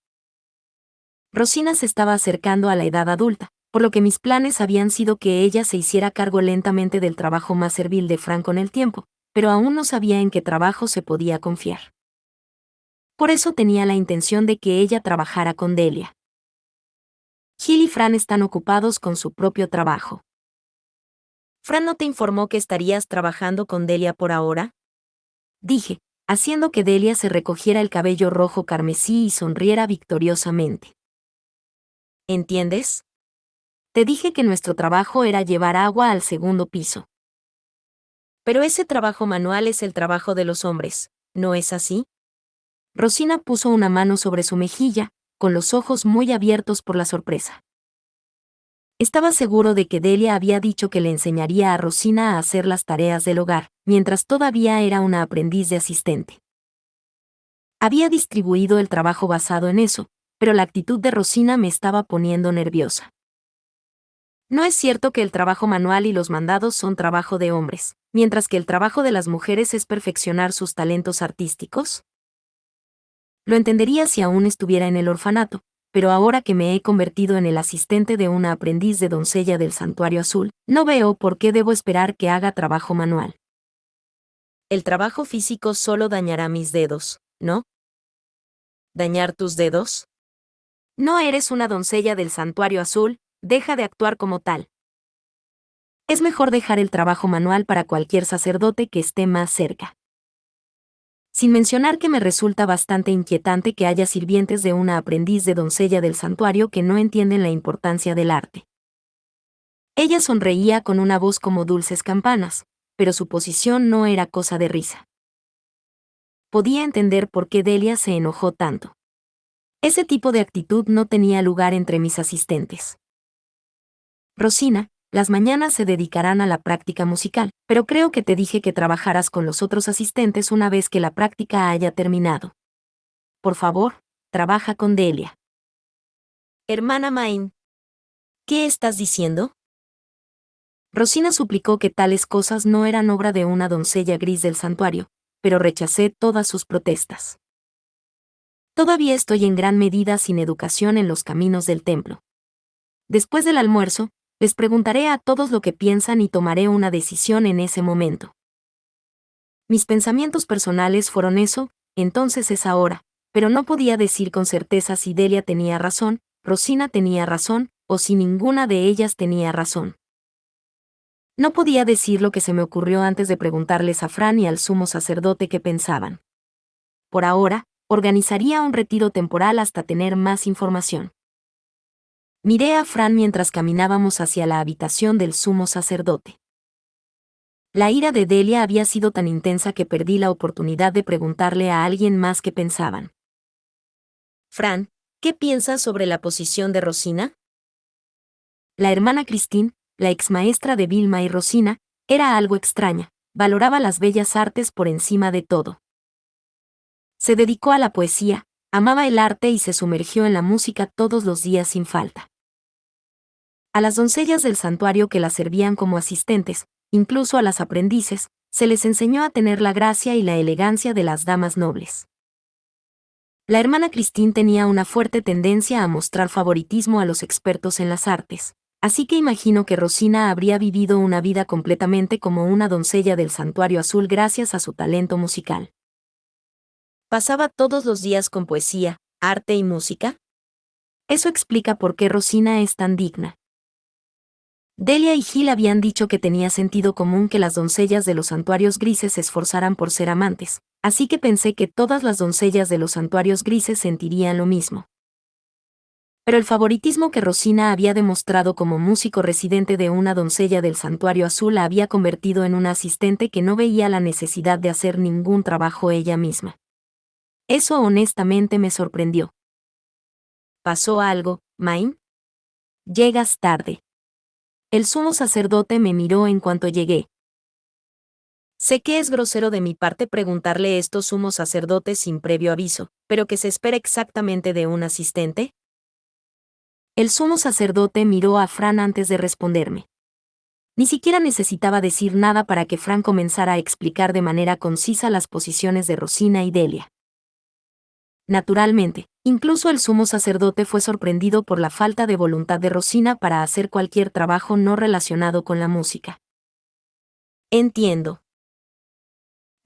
Rosina se estaba acercando a la edad adulta, por lo que mis planes habían sido que ella se hiciera cargo lentamente del trabajo más servil de Fran con el tiempo, pero aún no sabía en qué trabajo se podía confiar. Por eso tenía la intención de que ella trabajara con Delia. Gil y Fran están ocupados con su propio trabajo. ¿Fran no te informó que estarías trabajando con Delia por ahora? Dije, haciendo que Delia se recogiera el cabello rojo carmesí y sonriera victoriosamente. ¿Entiendes? Te dije que nuestro trabajo era llevar agua al segundo piso. Pero ese trabajo manual es el trabajo de los hombres, ¿no es así? Rosina puso una mano sobre su mejilla, con los ojos muy abiertos por la sorpresa. Estaba seguro de que Delia había dicho que le enseñaría a Rosina a hacer las tareas del hogar, mientras todavía era una aprendiz de asistente. Había distribuido el trabajo basado en eso, pero la actitud de Rosina me estaba poniendo nerviosa. No es cierto que el trabajo manual y los mandados son trabajo de hombres, mientras que el trabajo de las mujeres es perfeccionar sus talentos artísticos. Lo entendería si aún estuviera en el orfanato, pero ahora que me he convertido en el asistente de una aprendiz de doncella del Santuario Azul, no veo por qué debo esperar que haga trabajo manual. El trabajo físico solo dañará mis dedos, ¿no? ¿Dañar tus dedos? No eres una doncella del Santuario Azul, deja de actuar como tal. Es mejor dejar el trabajo manual para cualquier sacerdote que esté más cerca. Sin mencionar que me resulta bastante inquietante que haya sirvientes de una aprendiz de doncella del santuario que no entienden la importancia del arte. Ella sonreía con una voz como dulces campanas, pero su posición no era cosa de risa. Podía entender por qué Delia se enojó tanto. Ese tipo de actitud no tenía lugar entre mis asistentes. Rosina, las mañanas se dedicarán a la práctica musical, pero creo que te dije que trabajaras con los otros asistentes una vez que la práctica haya terminado. Por favor, trabaja con Delia. Hermana Main, ¿qué estás diciendo? Rosina suplicó que tales cosas no eran obra de una doncella gris del santuario, pero rechacé todas sus protestas. Todavía estoy en gran medida sin educación en los caminos del templo. Después del almuerzo, les preguntaré a todos lo que piensan y tomaré una decisión en ese momento. Mis pensamientos personales fueron eso, entonces es ahora, pero no podía decir con certeza si Delia tenía razón, Rosina tenía razón, o si ninguna de ellas tenía razón. No podía decir lo que se me ocurrió antes de preguntarles a Fran y al sumo sacerdote qué pensaban. Por ahora, organizaría un retiro temporal hasta tener más información. Miré a Fran mientras caminábamos hacia la habitación del sumo sacerdote. La ira de Delia había sido tan intensa que perdí la oportunidad de preguntarle a alguien más qué pensaban. Fran, ¿qué piensas sobre la posición de Rosina? La hermana Christine, la exmaestra de Vilma y Rosina, era algo extraña, valoraba las bellas artes por encima de todo. Se dedicó a la poesía, amaba el arte y se sumergió en la música todos los días sin falta. A las doncellas del santuario que la servían como asistentes, incluso a las aprendices, se les enseñó a tener la gracia y la elegancia de las damas nobles. La hermana Christine tenía una fuerte tendencia a mostrar favoritismo a los expertos en las artes, así que imagino que Rosina habría vivido una vida completamente como una doncella del Santuario Azul gracias a su talento musical. ¿Pasaba todos los días con poesía, arte y música? Eso explica por qué Rosina es tan digna. Delia y Gil habían dicho que tenía sentido común que las doncellas de los santuarios grises se esforzaran por ser amantes, así que pensé que todas las doncellas de los santuarios grises sentirían lo mismo. Pero el favoritismo que Rosina había demostrado como músico residente de una doncella del santuario azul la había convertido en una asistente que no veía la necesidad de hacer ningún trabajo ella misma. Eso honestamente me sorprendió. ¿Pasó algo, Maim? Llegas tarde. El sumo sacerdote me miró en cuanto llegué. Sé que es grosero de mi parte preguntarle esto sumo sacerdote sin previo aviso, pero ¿qué se espera exactamente de un asistente? El sumo sacerdote miró a Fran antes de responderme. Ni siquiera necesitaba decir nada para que Fran comenzara a explicar de manera concisa las posiciones de Rosina y Delia. Naturalmente, incluso el sumo sacerdote fue sorprendido por la falta de voluntad de Rosina para hacer cualquier trabajo no relacionado con la música. Entiendo.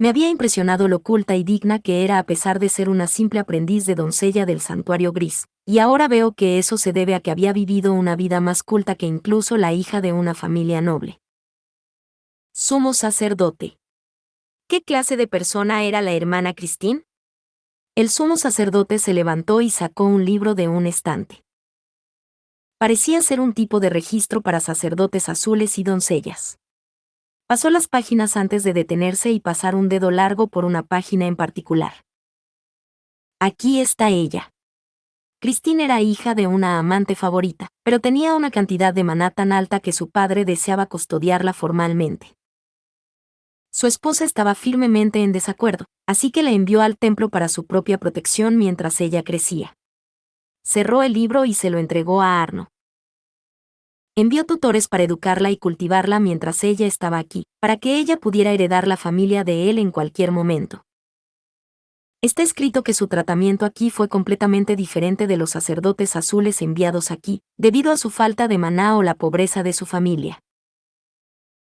Me había impresionado lo culta y digna que era a pesar de ser una simple aprendiz de doncella del santuario gris, y ahora veo que eso se debe a que había vivido una vida más culta que incluso la hija de una familia noble. Sumo sacerdote. ¿Qué clase de persona era la hermana Christine? El sumo sacerdote se levantó y sacó un libro de un estante. Parecía ser un tipo de registro para sacerdotes azules y doncellas. Pasó las páginas antes de detenerse y pasar un dedo largo por una página en particular. Aquí está ella. Christine era hija de una amante favorita, pero tenía una cantidad de maná tan alta que su padre deseaba custodiarla formalmente. Su esposa estaba firmemente en desacuerdo, así que la envió al templo para su propia protección mientras ella crecía. Cerró el libro y se lo entregó a Arno. Envió tutores para educarla y cultivarla mientras ella estaba aquí, para que ella pudiera heredar la familia de él en cualquier momento. Está escrito que su tratamiento aquí fue completamente diferente de los sacerdotes azules enviados aquí, debido a su falta de maná o la pobreza de su familia.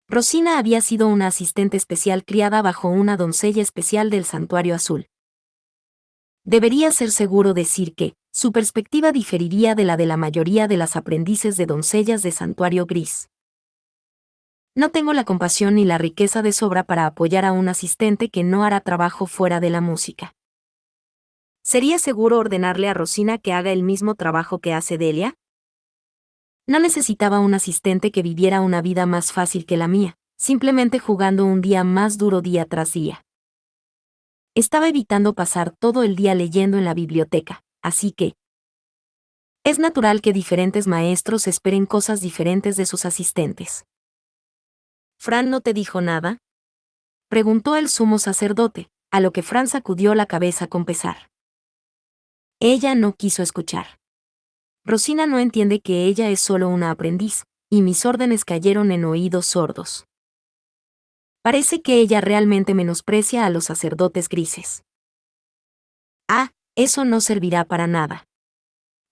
Rosina había sido una asistente especial criada bajo una doncella especial del Santuario Azul. Debería ser seguro decir que, su perspectiva diferiría de la mayoría de las aprendices de doncellas de Santuario Gris. No tengo la compasión ni la riqueza de sobra para apoyar a un asistente que no hará trabajo fuera de la música. ¿Sería seguro ordenarle a Rosina que haga el mismo trabajo que hace Delia? No necesitaba un asistente que viviera una vida más fácil que la mía, simplemente jugando un día más duro día tras día. Estaba evitando pasar todo el día leyendo en la biblioteca, así que es natural que diferentes maestros esperen cosas diferentes de sus asistentes. ¿Fran no te dijo nada?, preguntó el sumo sacerdote, a lo que Fran sacudió la cabeza con pesar. Ella no quiso escuchar. Rosina no entiende que ella es solo una aprendiz, y mis órdenes cayeron en oídos sordos. Parece que ella realmente menosprecia a los sacerdotes grises. Ah, eso no servirá para nada.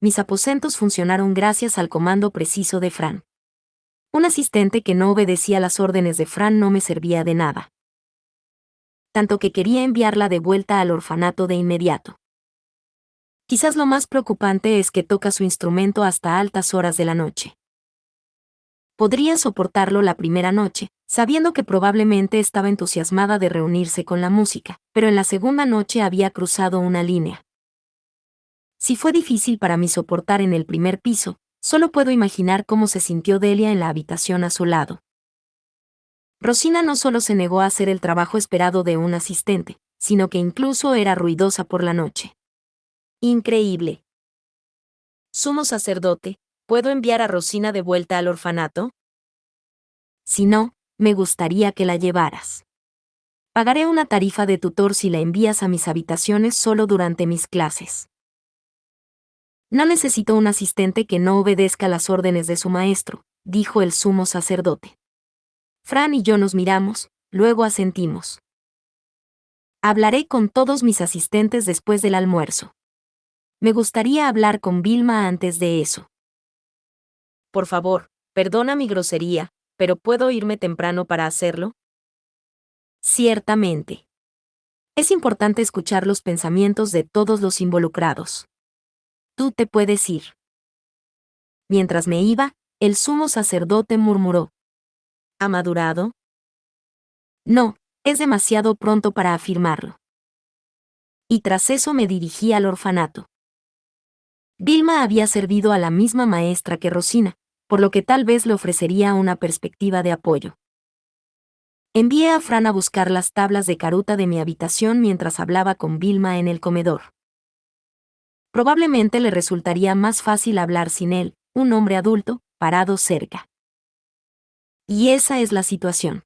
Mis aposentos funcionaron gracias al comando preciso de Fran. Un asistente que no obedecía las órdenes de Fran no me servía de nada. Tanto que quería enviarla de vuelta al orfanato de inmediato. Quizás lo más preocupante es que toca su instrumento hasta altas horas de la noche. Podría soportarlo la primera noche, sabiendo que probablemente estaba entusiasmada de reunirse con la música, pero en la segunda noche había cruzado una línea. Si fue difícil para mí soportar en el primer piso, solo puedo imaginar cómo se sintió Delia en la habitación a su lado. Rosina no solo se negó a hacer el trabajo esperado de un asistente, sino que incluso era ruidosa por la noche. Increíble. Sumo sacerdote, ¿puedo enviar a Rosina de vuelta al orfanato? Si no, me gustaría que la llevaras. Pagaré una tarifa de tutor si la envías a mis habitaciones solo durante mis clases. No necesito un asistente que no obedezca las órdenes de su maestro, dijo el sumo sacerdote. Fran y yo nos miramos, luego asentimos. Hablaré con todos mis asistentes después del almuerzo. Me gustaría hablar con Vilma antes de eso. Por favor, perdona mi grosería, pero ¿puedo irme temprano para hacerlo? Ciertamente. Es importante escuchar los pensamientos de todos los involucrados. Tú te puedes ir. Mientras me iba, el sumo sacerdote murmuró: ¿ha madurado? No, es demasiado pronto para afirmarlo. Y tras eso me dirigí al orfanato. Vilma había servido a la misma maestra que Rosina, por lo que tal vez le ofrecería una perspectiva de apoyo. Envié a Fran a buscar las tablas de caruta de mi habitación mientras hablaba con Vilma en el comedor. Probablemente le resultaría más fácil hablar sin él, un hombre adulto, parado cerca. Y esa es la situación.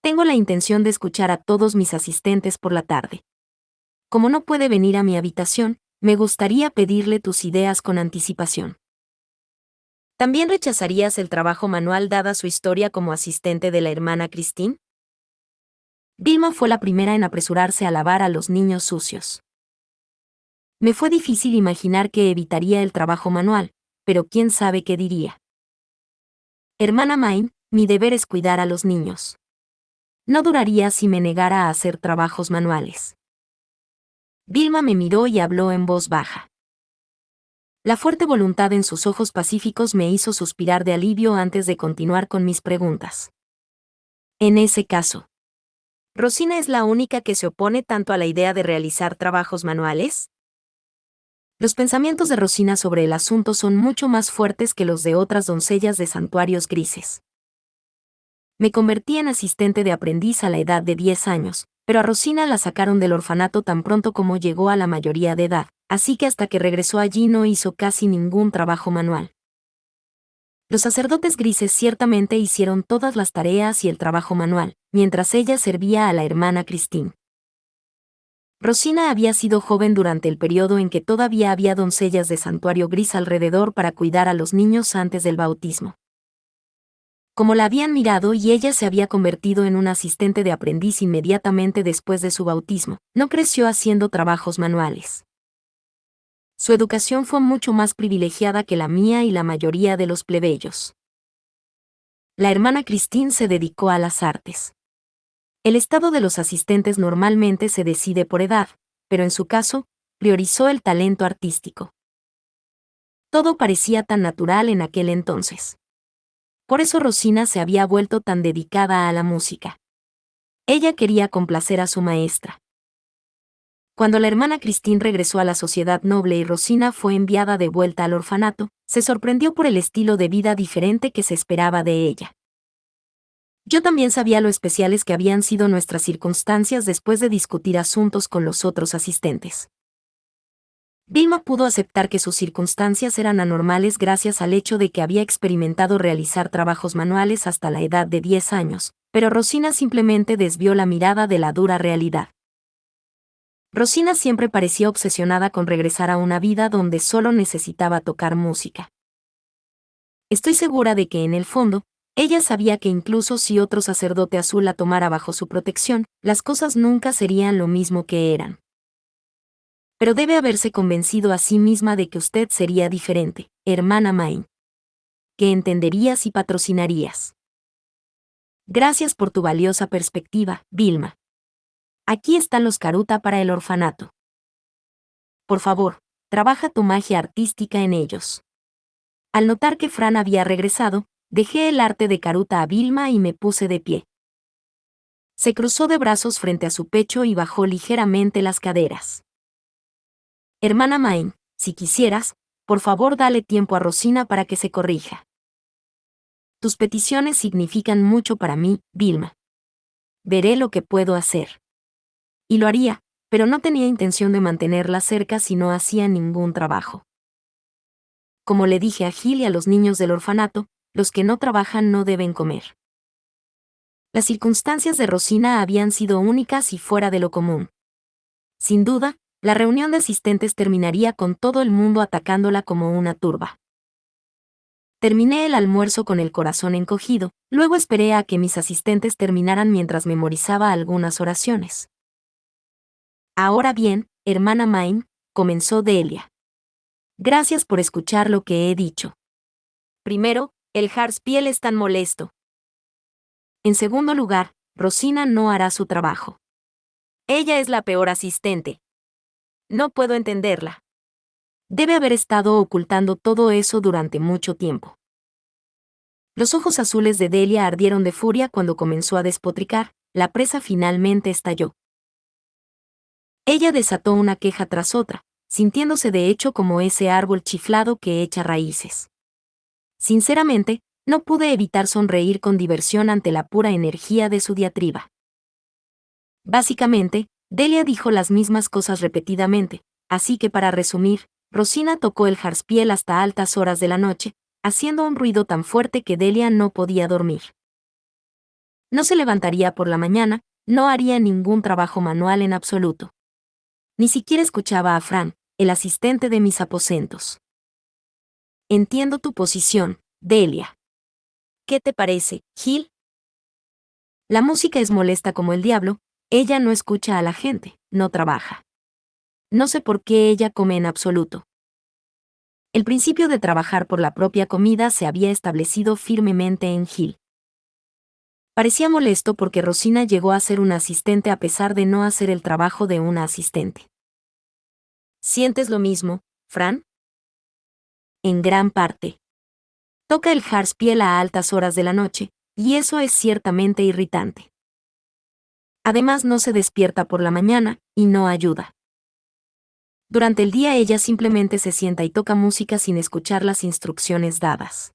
Tengo la intención de escuchar a todos mis asistentes por la tarde. Como no puede venir a mi habitación, me gustaría pedirle tus ideas con anticipación. ¿También rechazarías el trabajo manual dada su historia como asistente de la hermana Christine? Vilma fue la primera en apresurarse a lavar a los niños sucios. Me fue difícil imaginar que evitaría el trabajo manual, pero quién sabe qué diría. Hermana Main, mi deber es cuidar a los niños. No duraría si me negara a hacer trabajos manuales. Vilma me miró y habló en voz baja. La fuerte voluntad en sus ojos pacíficos me hizo suspirar de alivio antes de continuar con mis preguntas. En ese caso, ¿Rosina es la única que se opone tanto a la idea de realizar trabajos manuales? Los pensamientos de Rosina sobre el asunto son mucho más fuertes que los de otras doncellas de santuarios grises. Me convertí en asistente de aprendiz a la edad de 10 años, pero a Rosina la sacaron del orfanato tan pronto como llegó a la mayoría de edad, así que hasta que regresó allí no hizo casi ningún trabajo manual. Los sacerdotes grises ciertamente hicieron todas las tareas y el trabajo manual, mientras ella servía a la hermana Christine. Rosina había sido joven durante el periodo en que todavía había doncellas de santuario gris alrededor para cuidar a los niños antes del bautismo. Como la habían mirado y ella se había convertido en una asistente de aprendiz inmediatamente después de su bautismo, no creció haciendo trabajos manuales. Su educación fue mucho más privilegiada que la mía y la mayoría de los plebeyos. La hermana Christine se dedicó a las artes. El estado de los asistentes normalmente se decide por edad, pero en su caso, priorizó el talento artístico. Todo parecía tan natural en aquel entonces. Por eso Rosina se había vuelto tan dedicada a la música. Ella quería complacer a su maestra. Cuando la hermana Christine regresó a la sociedad noble y Rosina fue enviada de vuelta al orfanato, se sorprendió por el estilo de vida diferente que se esperaba de ella. Yo también sabía lo especiales que habían sido nuestras circunstancias después de discutir asuntos con los otros asistentes. Vilma pudo aceptar que sus circunstancias eran anormales gracias al hecho de que había experimentado realizar trabajos manuales hasta la edad de 10 años, pero Rosina simplemente desvió la mirada de la dura realidad. Rosina siempre parecía obsesionada con regresar a una vida donde solo necesitaba tocar música. Estoy segura de que en el fondo, ella sabía que incluso si otro sacerdote azul la tomara bajo su protección, las cosas nunca serían lo mismo que eran. Pero debe haberse convencido a sí misma de que usted sería diferente, hermana Main. Que entenderías y patrocinarías. Gracias por tu valiosa perspectiva, Vilma. Aquí están los caruta para el orfanato. Por favor, trabaja tu magia artística en ellos. Al notar que Fran había regresado, dejé el arte de caruta a Vilma y me puse de pie. Se cruzó de brazos frente a su pecho y bajó ligeramente las caderas. Hermana Main, si quisieras, por favor dale tiempo a Rosina para que se corrija. Tus peticiones significan mucho para mí, Vilma. Veré lo que puedo hacer. Y lo haría, pero no tenía intención de mantenerla cerca si no hacía ningún trabajo. Como le dije a Gil y a los niños del orfanato, los que no trabajan no deben comer. Las circunstancias de Rosina habían sido únicas y fuera de lo común. Sin duda, la reunión de asistentes terminaría con todo el mundo atacándola como una turba. Terminé el almuerzo con el corazón encogido, luego esperé a que mis asistentes terminaran mientras memorizaba algunas oraciones. Ahora bien, hermana Main, comenzó Delia. Gracias por escuchar lo que he dicho. Primero, el Harspiel es tan molesto. En segundo lugar, Rosina no hará su trabajo. Ella es la peor asistente. No puedo entenderla. Debe haber estado ocultando todo eso durante mucho tiempo. Los ojos azules de Delia ardieron de furia cuando comenzó a despotricar. La presa finalmente estalló. Ella desató una queja tras otra, sintiéndose de hecho como ese árbol chiflado que echa raíces. Sinceramente, no pude evitar sonreír con diversión ante la pura energía de su diatriba. Básicamente, Delia dijo las mismas cosas repetidamente, así que para resumir, Rosina tocó el jarspiel hasta altas horas de la noche, haciendo un ruido tan fuerte que Delia no podía dormir. No se levantaría por la mañana, no haría ningún trabajo manual en absoluto. Ni siquiera escuchaba a Fran, el asistente de mis aposentos. Entiendo tu posición, Delia. ¿Qué te parece, Gil? La música es molesta como el diablo, ella no escucha a la gente, no trabaja. No sé por qué ella come en absoluto. El principio de trabajar por la propia comida se había establecido firmemente en Gil. Parecía molesto porque Rosina llegó a ser una asistente a pesar de no hacer el trabajo de una asistente. ¿Sientes lo mismo, Fran? En gran parte. Toca el jarspiel a altas horas de la noche, y eso es ciertamente irritante. Además no se despierta por la mañana, y no ayuda. Durante el día ella simplemente se sienta y toca música sin escuchar las instrucciones dadas.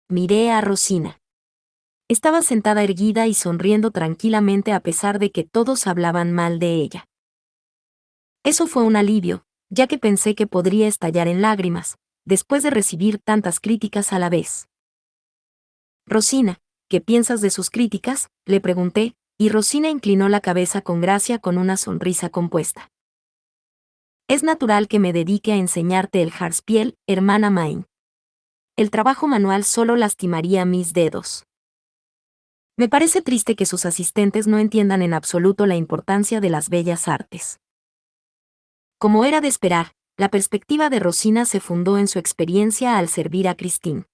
Miré a Rosina. Estaba sentada erguida y sonriendo tranquilamente a pesar de que todos hablaban mal de ella. Eso fue un alivio, ya que pensé que podría estallar en lágrimas, después de recibir tantas críticas a la vez. Rosina, ¿qué piensas de sus críticas?, le pregunté, y Rosina inclinó la cabeza con gracia con una sonrisa compuesta. Es natural que me dedique a enseñarte el jarspiel, hermana Main. El trabajo manual solo lastimaría mis dedos. Me parece triste que sus asistentes no entiendan en absoluto la importancia de las bellas artes. Como era de esperar, la perspectiva de Rosina se fundó en su experiencia al servir a Christine.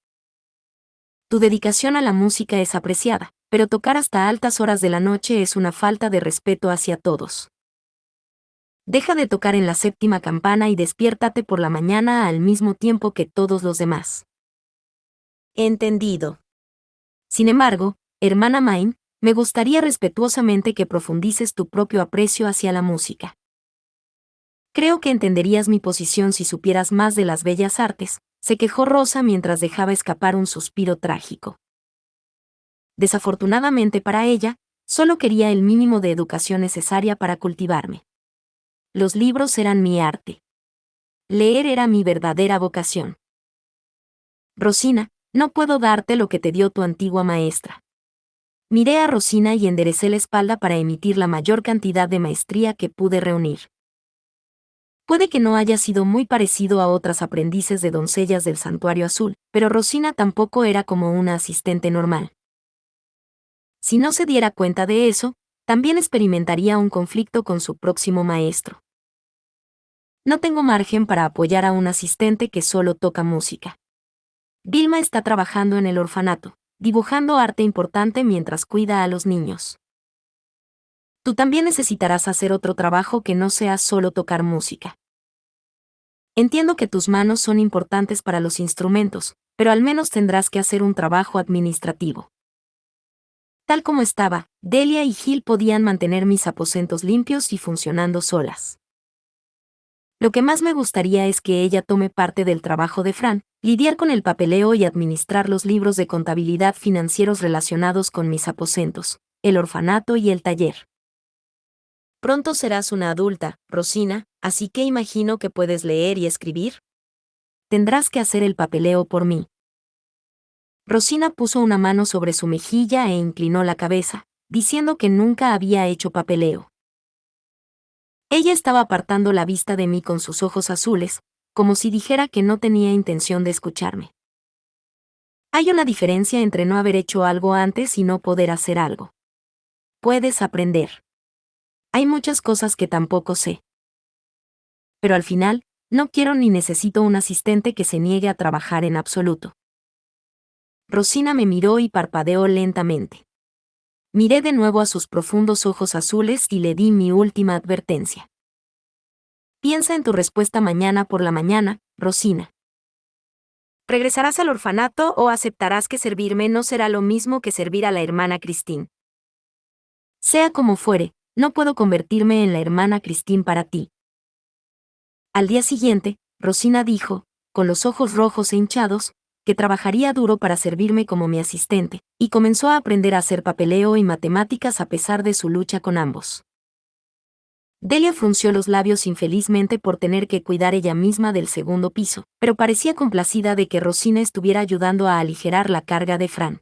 Tu dedicación a la música es apreciada, pero tocar hasta altas horas de la noche es una falta de respeto hacia todos. Deja de tocar en la séptima campana y despiértate por la mañana al mismo tiempo que todos los demás. Entendido. Sin embargo, hermana Main, me gustaría respetuosamente que profundices tu propio aprecio hacia la música. Creo que entenderías mi posición si supieras más de las bellas artes, se quejó Rosa mientras dejaba escapar un suspiro trágico. Desafortunadamente para ella, solo quería el mínimo de educación necesaria para cultivarme. Los libros eran mi arte. Leer era mi verdadera vocación. Rosina, no puedo darte lo que te dio tu antigua maestra. Miré a Rosina y enderecé la espalda para emitir la mayor cantidad de maestría que pude reunir. Puede que no haya sido muy parecido a otras aprendices de doncellas del Santuario Azul, pero Rosina tampoco era como una asistente normal. Si no se diera cuenta de eso, también experimentaría un conflicto con su próximo maestro. No tengo margen para apoyar a un asistente que solo toca música. Vilma está trabajando en el orfanato, dibujando arte importante mientras cuida a los niños. Tú también necesitarás hacer otro trabajo que no sea solo tocar música. Entiendo que tus manos son importantes para los instrumentos, pero al menos tendrás que hacer un trabajo administrativo. Tal como estaba, Delia y Gil podían mantener mis aposentos limpios y funcionando solas. Lo que más me gustaría es que ella tome parte del trabajo de Fran, lidiar con el papeleo y administrar los libros de contabilidad financieros relacionados con mis aposentos, el orfanato y el taller. Pronto serás una adulta, Rosina, así que imagino que puedes leer y escribir. Tendrás que hacer el papeleo por mí. Rosina puso una mano sobre su mejilla e inclinó la cabeza, diciendo que nunca había hecho papeleo. Ella estaba apartando la vista de mí con sus ojos azules, como si dijera que no tenía intención de escucharme. Hay una diferencia entre no haber hecho algo antes y no poder hacer algo. Puedes aprender. Hay muchas cosas que tampoco sé. Pero al final, no quiero ni necesito un asistente que se niegue a trabajar en absoluto. Rosina me miró y parpadeó lentamente. Miré de nuevo a sus profundos ojos azules y le di mi última advertencia. Piensa en tu respuesta mañana por la mañana, Rosina. ¿Regresarás al orfanato o aceptarás que servirme no será lo mismo que servir a la hermana Christine? Sea como fuere, no puedo convertirme en la hermana Christine para ti. Al día siguiente, Rosina dijo, con los ojos rojos e hinchados, que trabajaría duro para servirme como mi asistente, y comenzó a aprender a hacer papeleo y matemáticas a pesar de su lucha con ambos. Delia frunció los labios infelizmente por tener que cuidar ella misma del segundo piso, pero parecía complacida de que Rosina estuviera ayudando a aligerar la carga de Fran.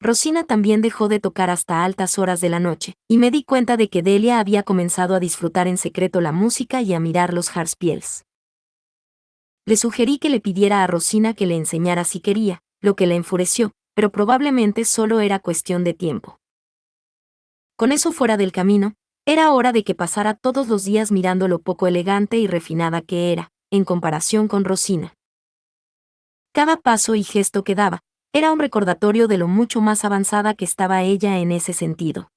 Rosina también dejó de tocar hasta altas horas de la noche, y me di cuenta de que Delia había comenzado a disfrutar en secreto la música y a mirar los Harspiels. Le sugerí que le pidiera a Rosina que le enseñara si quería, lo que la enfureció, pero probablemente solo era cuestión de tiempo. Con eso fuera del camino, era hora de que pasara todos los días mirando lo poco elegante y refinada que era, en comparación con Rosina. Cada paso y gesto que daba, era un recordatorio de lo mucho más avanzada que estaba ella en ese sentido.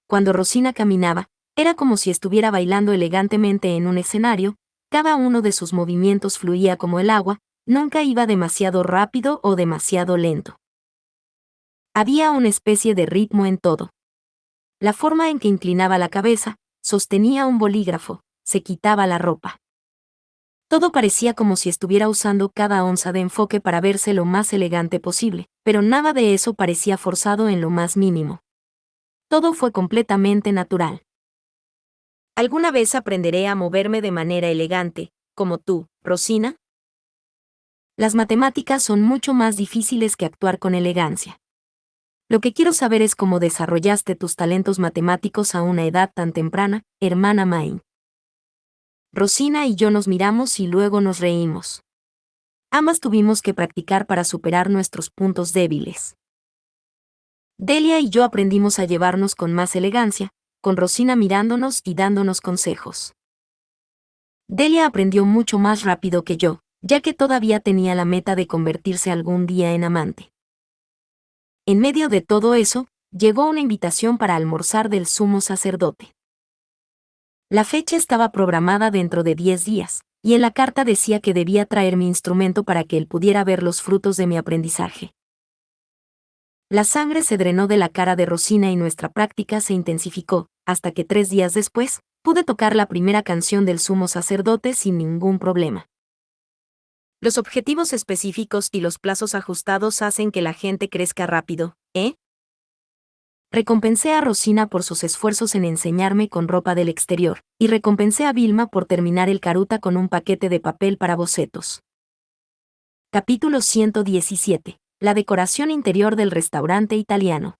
Cuando Rosina caminaba, era como si estuviera bailando elegantemente en un escenario, cada uno de sus movimientos fluía como el agua, nunca iba demasiado rápido o demasiado lento. Había una especie de ritmo en todo. La forma en que inclinaba la cabeza, sostenía un bolígrafo, se quitaba la ropa. Todo parecía como si estuviera usando cada onza de enfoque para verse lo más elegante posible, pero nada de eso parecía forzado en lo más mínimo. Todo fue completamente natural. ¿Alguna vez aprenderé a moverme de manera elegante, como tú, Rosina? Las matemáticas son mucho más difíciles que actuar con elegancia. Lo que quiero saber es cómo desarrollaste tus talentos matemáticos a una edad tan temprana, hermana Main. Rosina y yo nos miramos y luego nos reímos. Ambas tuvimos que practicar para superar nuestros puntos débiles. Delia y yo aprendimos a llevarnos con más elegancia, con Rosina mirándonos y dándonos consejos. Delia aprendió mucho más rápido que yo, ya que todavía tenía la meta de convertirse algún día en amante. En medio de todo eso, llegó una invitación para almorzar del sumo sacerdote. La fecha estaba programada dentro de 10 días, y en la carta decía que debía traer mi instrumento para que él pudiera ver los frutos de mi aprendizaje. La sangre se drenó de la cara de Rosina y nuestra práctica se intensificó, hasta que 3 días después, pude tocar la primera canción del sumo sacerdote sin ningún problema. Los objetivos específicos y los plazos ajustados hacen que la gente crezca rápido, ¿eh? Recompensé a Rosina por sus esfuerzos en enseñarme con ropa del exterior, y recompensé a Vilma por terminar el caruta con un paquete de papel para bocetos. Capítulo 117. La decoración interior del restaurante italiano.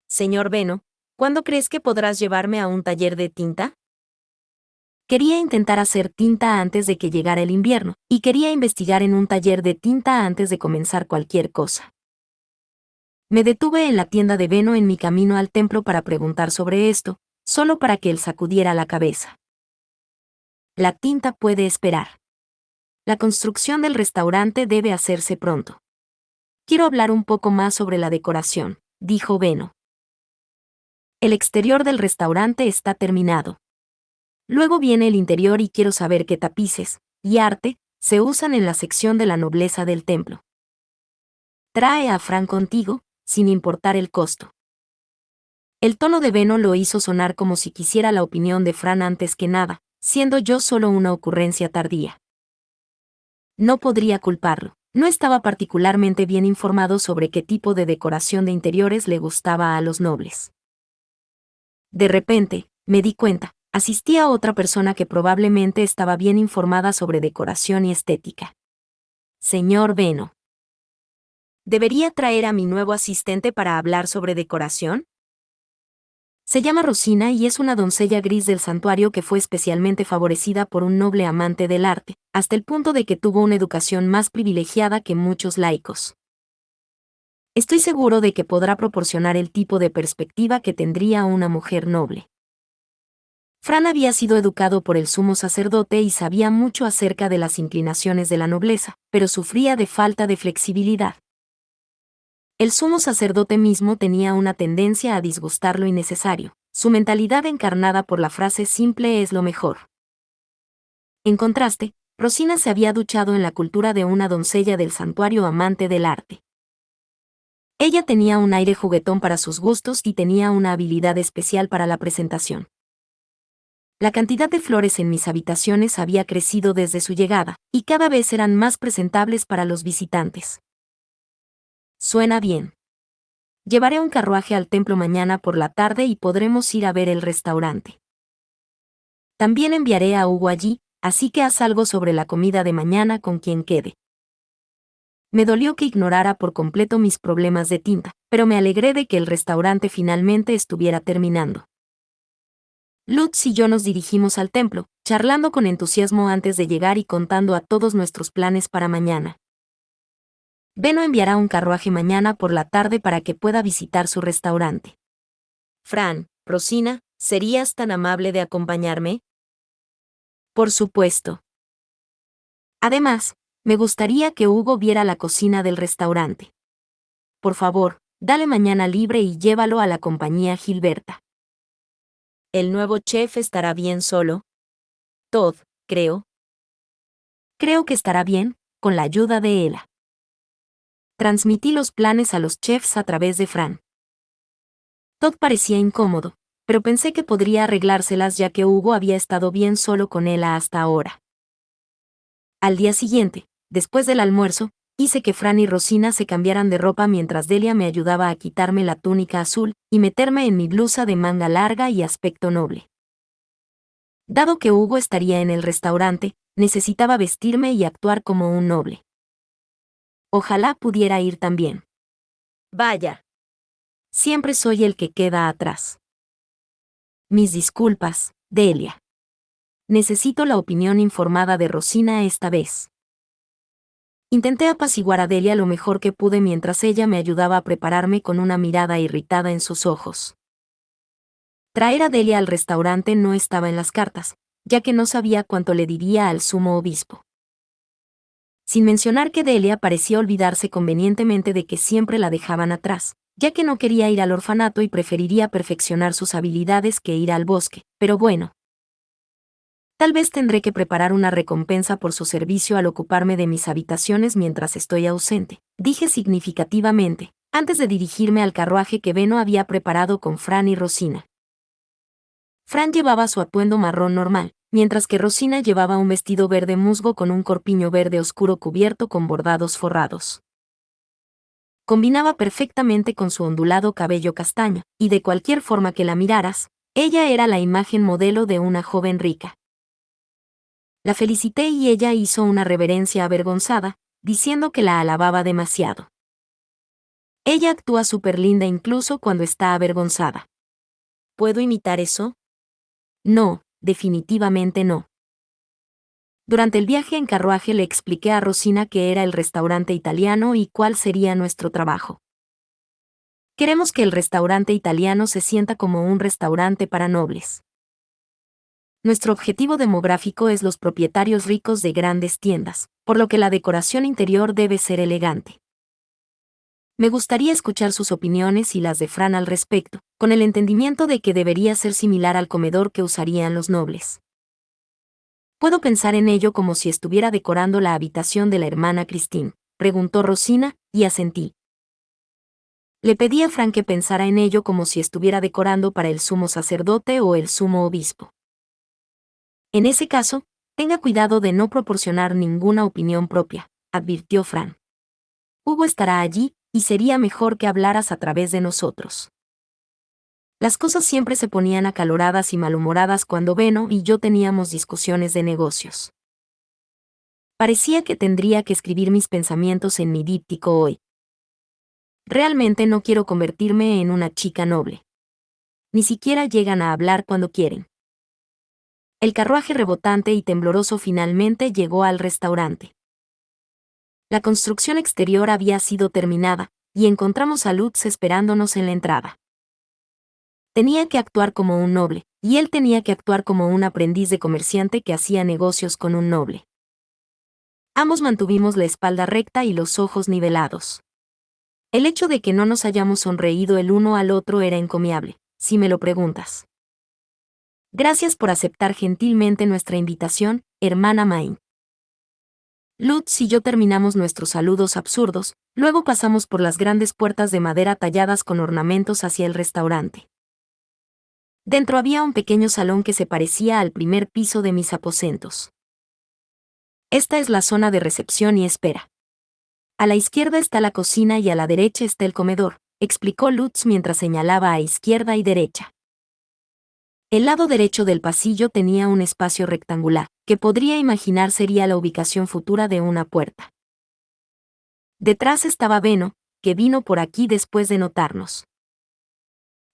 Señor Beno, ¿cuándo crees que podrás llevarme a un taller de tinta? Quería intentar hacer tinta antes de que llegara el invierno, y quería investigar en un taller de tinta antes de comenzar cualquier cosa. Me detuve en la tienda de Beno en mi camino al templo para preguntar sobre esto, solo para que él sacudiera la cabeza. La tinta puede esperar. La construcción del restaurante debe hacerse pronto. Quiero hablar un poco más sobre la decoración, dijo Beno. El exterior del restaurante está terminado. Luego viene el interior y quiero saber qué tapices y arte se usan en la sección de la nobleza del templo. Trae a Fran contigo, sin importar el costo. El tono de Beno lo hizo sonar como si quisiera la opinión de Fran antes que nada, siendo yo solo una ocurrencia tardía. No podría culparlo. No estaba particularmente bien informado sobre qué tipo de decoración de interiores le gustaba a los nobles. De repente, me di cuenta, asistía a otra persona que probablemente estaba bien informada sobre decoración y estética. Señor Beno. ¿Debería traer a mi nuevo asistente para hablar sobre decoración? Se llama Rosina y es una doncella gris del santuario que fue especialmente favorecida por un noble amante del arte, hasta el punto de que tuvo una educación más privilegiada que muchos laicos. Estoy seguro de que podrá proporcionar el tipo de perspectiva que tendría una mujer noble. Fran había sido educado por el sumo sacerdote y sabía mucho acerca de las inclinaciones de la nobleza, pero sufría de falta de flexibilidad. El sumo sacerdote mismo tenía una tendencia a disgustar lo innecesario, Su mentalidad encarnada por la frase simple es lo mejor. En contraste, Rosina se había duchado en la cultura de una doncella del santuario amante del arte. Ella tenía un aire juguetón para sus gustos y tenía una habilidad especial para la presentación. La cantidad de flores en mis habitaciones había crecido desde su llegada, y cada vez eran más presentables para los visitantes. Suena bien. Llevaré un carruaje al templo mañana por la tarde y podremos ir a ver el restaurante. También enviaré a Hugo allí, así que haz algo sobre la comida de mañana con quien quede. Me dolió que ignorara por completo mis problemas de tinta, pero me alegré de que el restaurante finalmente estuviera terminando. Lutz y yo nos dirigimos al templo, charlando con entusiasmo antes de llegar y contando a todos nuestros planes para mañana. Beno enviará un carruaje mañana por la tarde para que pueda visitar su restaurante. Fran, Rosina, ¿serías tan amable de acompañarme? Por supuesto. Además, me gustaría que Hugo viera la cocina del restaurante. Por favor, dale mañana libre y llévalo a la compañía Gilberta. ¿El nuevo chef estará bien solo? Todd, creo. Creo que estará bien, con la ayuda de Ella. Transmití los planes a los chefs a través de Fran. Todd parecía incómodo, pero pensé que podría arreglárselas ya que Hugo había estado bien solo con Ella hasta ahora. Al día siguiente, después del almuerzo, hice que Fran y Rosina se cambiaran de ropa mientras Delia me ayudaba a quitarme la túnica azul y meterme en mi blusa de manga larga y aspecto noble. Dado que Hugo estaría en el restaurante, necesitaba vestirme y actuar como un noble. Ojalá pudiera ir también. Vaya. Siempre soy el que queda atrás. Mis disculpas, Delia. Necesito la opinión informada de Rosina esta vez. Intenté apaciguar a Delia lo mejor que pude mientras ella me ayudaba a prepararme con una mirada irritada en sus ojos. Traer a Delia al restaurante no estaba en las cartas, ya que no sabía cuánto le diría al sumo obispo. Sin mencionar que Delia parecía olvidarse convenientemente de que siempre la dejaban atrás, ya que no quería ir al orfanato y preferiría perfeccionar sus habilidades que ir al bosque, pero bueno. Tal vez tendré que preparar una recompensa por su servicio al ocuparme de mis habitaciones mientras estoy ausente, dije significativamente, antes de dirigirme al carruaje que Beno había preparado con Fran y Rosina. Fran llevaba su atuendo marrón normal, mientras que Rosina llevaba un vestido verde musgo con un corpiño verde oscuro cubierto con bordados forrados. Combinaba perfectamente con su ondulado cabello castaño, y de cualquier forma que la miraras, ella era la imagen modelo de una joven rica. La felicité y ella hizo una reverencia avergonzada, diciendo que la alababa demasiado. Ella actúa súper linda incluso cuando está avergonzada. ¿Puedo imitar eso? No, definitivamente no. Durante el viaje en carruaje le expliqué a Rosina qué era el restaurante italiano y cuál sería nuestro trabajo. Queremos que el restaurante italiano se sienta como un restaurante para nobles. Nuestro objetivo demográfico es los propietarios ricos de grandes tiendas, por lo que la decoración interior debe ser elegante. Me gustaría escuchar sus opiniones y las de Fran al respecto, con el entendimiento de que debería ser similar al comedor que usarían los nobles. ¿Puedo pensar en ello como si estuviera decorando la habitación de la hermana Christine?, preguntó Rosina, y asentí. Le pedí a Fran que pensara en ello como si estuviera decorando para el sumo sacerdote o el sumo obispo. En ese caso, tenga cuidado de no proporcionar ninguna opinión propia, advirtió Fran. Hugo estará allí, y sería mejor que hablaras a través de nosotros. Las cosas siempre se ponían acaloradas y malhumoradas cuando Beno y yo teníamos discusiones de negocios. Parecía que tendría que escribir mis pensamientos en mi díptico hoy. Realmente no quiero convertirme en una chica noble. Ni siquiera llegan a hablar cuando quieren. El carruaje rebotante y tembloroso finalmente llegó al restaurante. La construcción exterior había sido terminada, y encontramos a Lutz esperándonos en la entrada. Tenía que actuar como un noble, y él tenía que actuar como un aprendiz de comerciante que hacía negocios con un noble. Ambos mantuvimos la espalda recta y los ojos nivelados. El hecho de que no nos hayamos sonreído el uno al otro era encomiable, si me lo preguntas. Gracias por aceptar gentilmente nuestra invitación, hermana Main. Lutz y yo terminamos nuestros saludos absurdos, luego pasamos por las grandes puertas de madera talladas con ornamentos hacia el restaurante. Dentro había un pequeño salón que se parecía al primer piso de mis aposentos. Esta es la zona de recepción y espera. A la izquierda está la cocina y a la derecha está el comedor, explicó Lutz mientras señalaba a izquierda y derecha. El lado derecho del pasillo tenía un espacio rectangular, que podría imaginar sería la ubicación futura de una puerta. Detrás estaba Benno, que vino por aquí después de notarnos.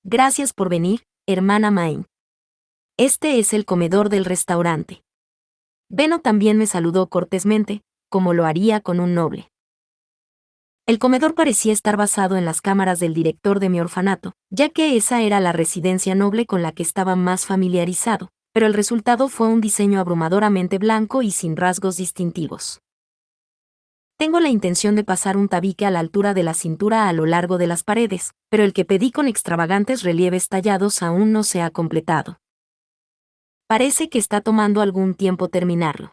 Gracias por venir, hermana Main. Este es el comedor del restaurante. Benno también me saludó cortésmente, como lo haría con un noble. El comedor parecía estar basado en las cámaras del director de mi orfanato, ya que esa era la residencia noble con la que estaba más familiarizado, pero el resultado fue un diseño abrumadoramente blanco y sin rasgos distintivos. Tengo la intención de pasar un tabique a la altura de la cintura a lo largo de las paredes, pero el que pedí con extravagantes relieves tallados aún no se ha completado. Parece que está tomando algún tiempo terminarlo.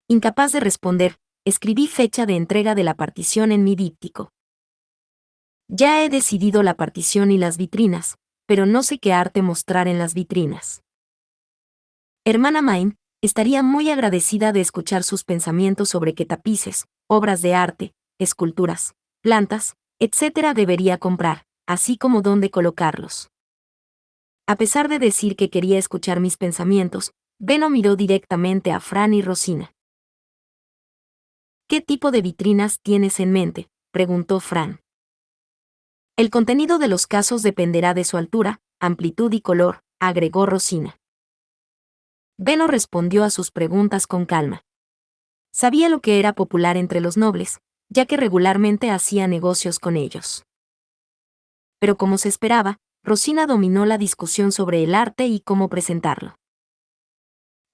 Incapaz de responder, escribí fecha de entrega de la partición en mi díptico. Ya he decidido la partición y las vitrinas, pero no sé qué arte mostrar en las vitrinas. Hermana Main, estaría muy agradecida de escuchar sus pensamientos sobre qué tapices, obras de arte, esculturas, plantas, etc. debería comprar, así como dónde colocarlos. A pesar de decir que quería escuchar mis pensamientos, Benno miró directamente a Fran y Rosina. ¿Qué tipo de vitrinas tienes en mente?, preguntó Fran. El contenido de los casos dependerá de su altura, amplitud y color, agregó Rosina. Benno respondió a sus preguntas con calma. Sabía lo que era popular entre los nobles, ya que regularmente hacía negocios con ellos. Pero como se esperaba, Rosina dominó la discusión sobre el arte y cómo presentarlo.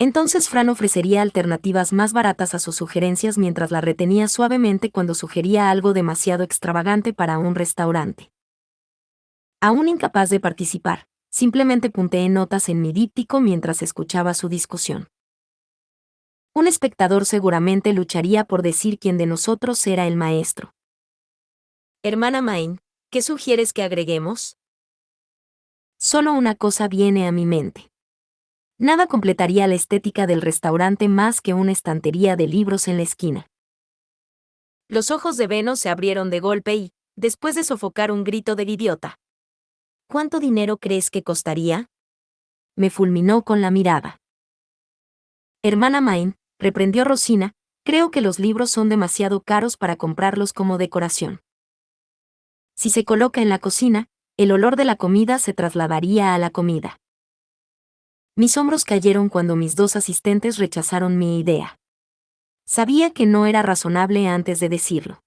Entonces Fran ofrecería alternativas más baratas a sus sugerencias mientras la retenía suavemente cuando sugería algo demasiado extravagante para un restaurante. Aún incapaz de participar, simplemente punteé notas en mi díptico mientras escuchaba su discusión. Un espectador seguramente lucharía por decir quién de nosotros era el maestro. Hermana Main, ¿qué sugieres que agreguemos? Solo una cosa viene a mi mente. Nada completaría la estética del restaurante más que una estantería de libros en la esquina. Los ojos de Benno se abrieron de golpe y, después de sofocar un grito del idiota. ¿Cuánto dinero crees que costaría? Me fulminó con la mirada. Hermana Main, reprendió Rosina, creo que los libros son demasiado caros para comprarlos como decoración. Si se coloca en la cocina, el olor de la comida se trasladaría a la comida. Mis hombros cayeron cuando mis dos asistentes rechazaron mi idea. Sabía que no era razonable antes de decirlo.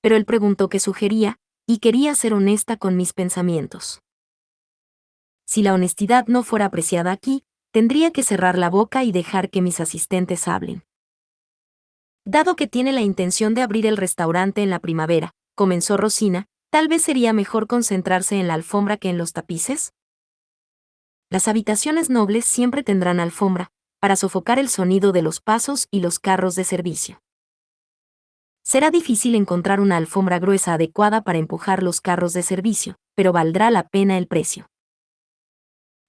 Pero él preguntó qué sugería, y quería ser honesta con mis pensamientos. Si la honestidad no fuera apreciada aquí, tendría que cerrar la boca y dejar que mis asistentes hablen. Dado que tiene la intención de abrir el restaurante en la primavera, comenzó Rosina, tal vez sería mejor concentrarse en la alfombra que en los tapices. Las habitaciones nobles siempre tendrán alfombra, para sofocar el sonido de los pasos y los carros de servicio. Será difícil encontrar una alfombra gruesa adecuada para empujar los carros de servicio, pero valdrá la pena el precio.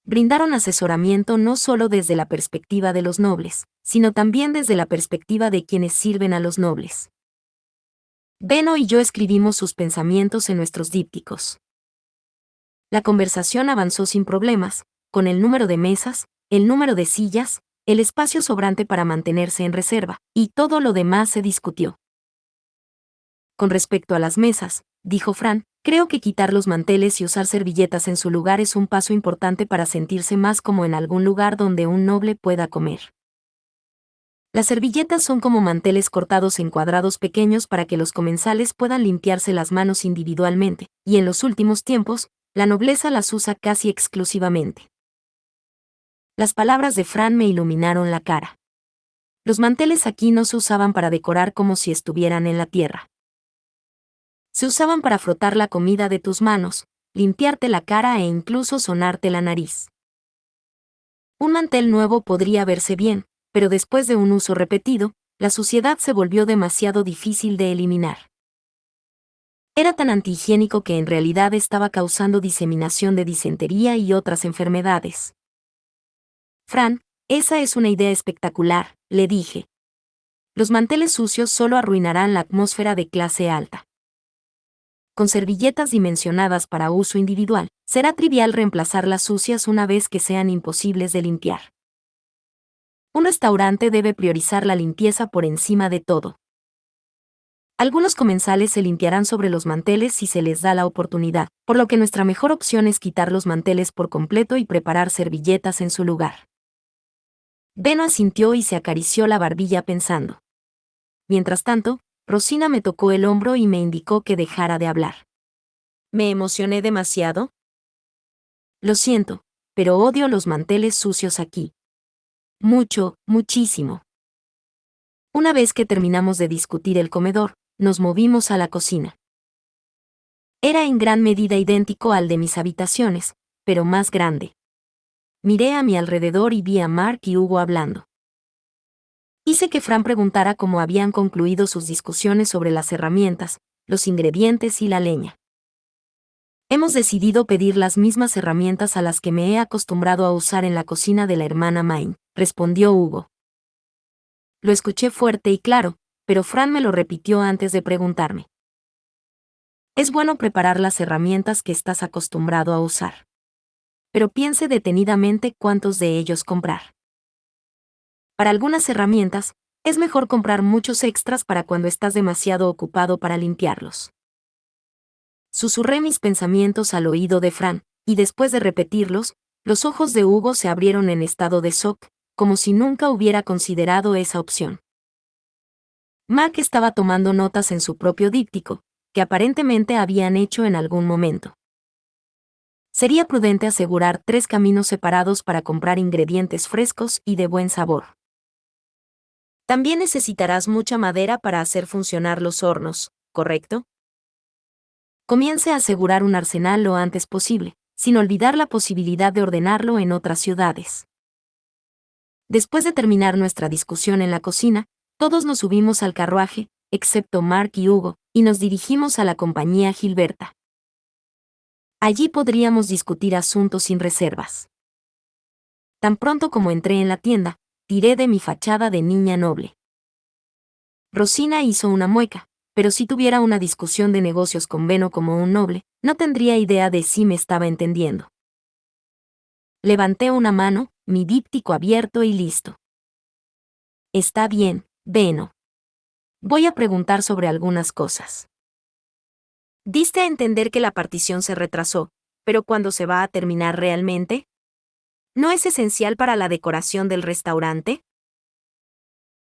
Brindaron asesoramiento no solo desde la perspectiva de los nobles, sino también desde la perspectiva de quienes sirven a los nobles. Benno y yo escribimos sus pensamientos en nuestros dípticos. La conversación avanzó sin problemas, con el número de mesas, el número de sillas, el espacio sobrante para mantenerse en reserva, y todo lo demás se discutió. Con respecto a las mesas, dijo Fran, creo que quitar los manteles y usar servilletas en su lugar es un paso importante para sentirse más como en algún lugar donde un noble pueda comer. Las servilletas son como manteles cortados en cuadrados pequeños para que los comensales puedan limpiarse las manos individualmente, y en los últimos tiempos, la nobleza las usa casi exclusivamente. Las palabras de Fran me iluminaron la cara. Los manteles aquí no se usaban para decorar como si estuvieran en la tierra. Se usaban para frotar la comida de tus manos, limpiarte la cara e incluso sonarte la nariz. Un mantel nuevo podría verse bien, pero después de un uso repetido, la suciedad se volvió demasiado difícil de eliminar. Era tan antihigiénico que en realidad estaba causando diseminación de disentería y otras enfermedades. Fran, esa es una idea espectacular, le dije. Los manteles sucios solo arruinarán la atmósfera de clase alta. Con servilletas dimensionadas para uso individual, será trivial reemplazar las sucias una vez que sean imposibles de limpiar. Un restaurante debe priorizar la limpieza por encima de todo. Algunos comensales se limpiarán sobre los manteles si se les da la oportunidad, por lo que nuestra mejor opción es quitar los manteles por completo y preparar servilletas en su lugar. Beno asintió y se acarició la barbilla pensando. Mientras tanto, Rosina me tocó el hombro y me indicó que dejara de hablar. ¿Me emocioné demasiado? Lo siento, pero odio los manteles sucios aquí. Mucho, muchísimo. Una vez que terminamos de discutir el comedor, nos movimos a la cocina. Era en gran medida idéntico al de mis habitaciones, pero más grande. Miré a mi alrededor y vi a Mark y Hugo hablando. Hice que Fran preguntara cómo habían concluido sus discusiones sobre las herramientas, los ingredientes y la leña. Hemos decidido pedir las mismas herramientas a las que me he acostumbrado a usar en la cocina de la hermana Main, respondió Hugo. Lo escuché fuerte y claro, pero Fran me lo repitió antes de preguntarme. Es bueno preparar las herramientas que estás acostumbrado a usar. Pero piense detenidamente cuántos de ellos comprar. Para algunas herramientas, es mejor comprar muchos extras para cuando estás demasiado ocupado para limpiarlos. Susurré mis pensamientos al oído de Fran, y después de repetirlos, los ojos de Hugo se abrieron en estado de shock, como si nunca hubiera considerado esa opción. Mark estaba tomando notas en su propio díptico, que aparentemente habían hecho en algún momento. Sería prudente asegurar 3 caminos separados para comprar ingredientes frescos y de buen sabor. También necesitarás mucha madera para hacer funcionar los hornos, ¿correcto? Comience a asegurar un arsenal lo antes posible, sin olvidar la posibilidad de ordenarlo en otras ciudades. Después de terminar nuestra discusión en la cocina, todos nos subimos al carruaje, excepto Mark y Hugo, y nos dirigimos a la compañía Gilberta. Allí podríamos discutir asuntos sin reservas. Tan pronto como entré en la tienda, tiré de mi fachada de niña noble. Rosina hizo una mueca, pero si tuviera una discusión de negocios con Beno como un noble, no tendría idea de si me estaba entendiendo. Levanté una mano, mi díptico abierto y listo. Está bien, Beno. Voy a preguntar sobre algunas cosas. Diste a entender que la partición se retrasó, pero ¿cuándo se va a terminar realmente? ¿No es esencial para la decoración del restaurante?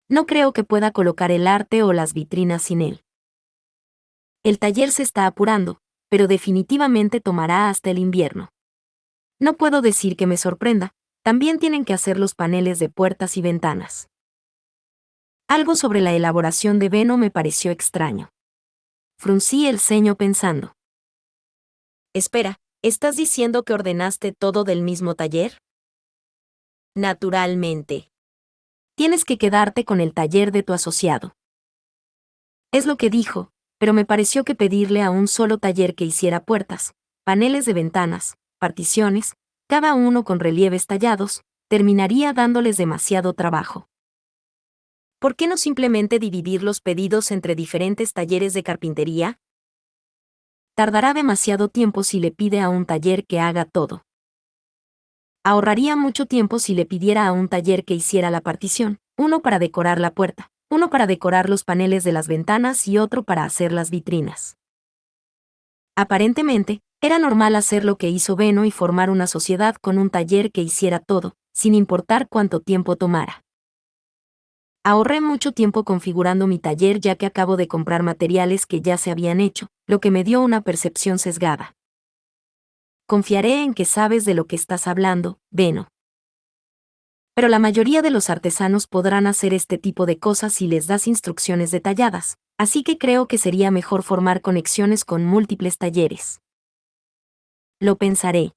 No creo que pueda colocar el arte o las vitrinas sin él. El taller se está apurando, pero definitivamente tomará hasta el invierno. No puedo decir que me sorprenda, también tienen que hacer los paneles de puertas y ventanas. Algo sobre la elaboración de Beno me pareció extraño. Fruncí el ceño pensando. Espera, ¿estás diciendo que ordenaste todo del mismo taller? Naturalmente. Tienes que quedarte con el taller de tu asociado. Es lo que dijo, pero me pareció que pedirle a un solo taller que hiciera puertas, paneles de ventanas, particiones, cada uno con relieves tallados, terminaría dándoles demasiado trabajo. ¿Por qué no simplemente dividir los pedidos entre diferentes talleres de carpintería? Tardará demasiado tiempo si le pide a un taller que haga todo. Ahorraría mucho tiempo si le pidiera a un taller que hiciera la partición, uno para decorar la puerta, uno para decorar los paneles de las ventanas y otro para hacer las vitrinas. Aparentemente, era normal hacer lo que hizo Beno y formar una sociedad con un taller que hiciera todo, sin importar cuánto tiempo tomara. Ahorré mucho tiempo configurando mi taller ya que acabo de comprar materiales que ya se habían hecho, lo que me dio una percepción sesgada. Confiaré en que sabes de lo que estás hablando, Beno. Pero la mayoría de los artesanos podrán hacer este tipo de cosas si les das instrucciones detalladas, así que creo que sería mejor formar conexiones con múltiples talleres. Lo pensaré.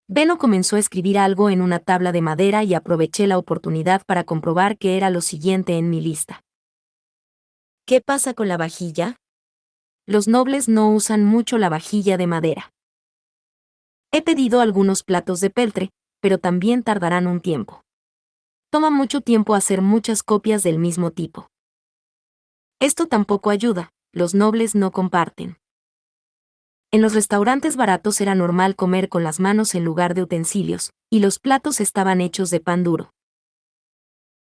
Beno comenzó a escribir algo en una tabla de madera y aproveché la oportunidad para comprobar que era lo siguiente en mi lista. ¿Qué pasa con la vajilla? Los nobles no usan mucho la vajilla de madera. He pedido algunos platos de peltre, pero también tardarán un tiempo. Toma mucho tiempo hacer muchas copias del mismo tipo. Esto tampoco ayuda, los nobles no comparten. En los restaurantes baratos era normal comer con las manos en lugar de utensilios, y los platos estaban hechos de pan duro.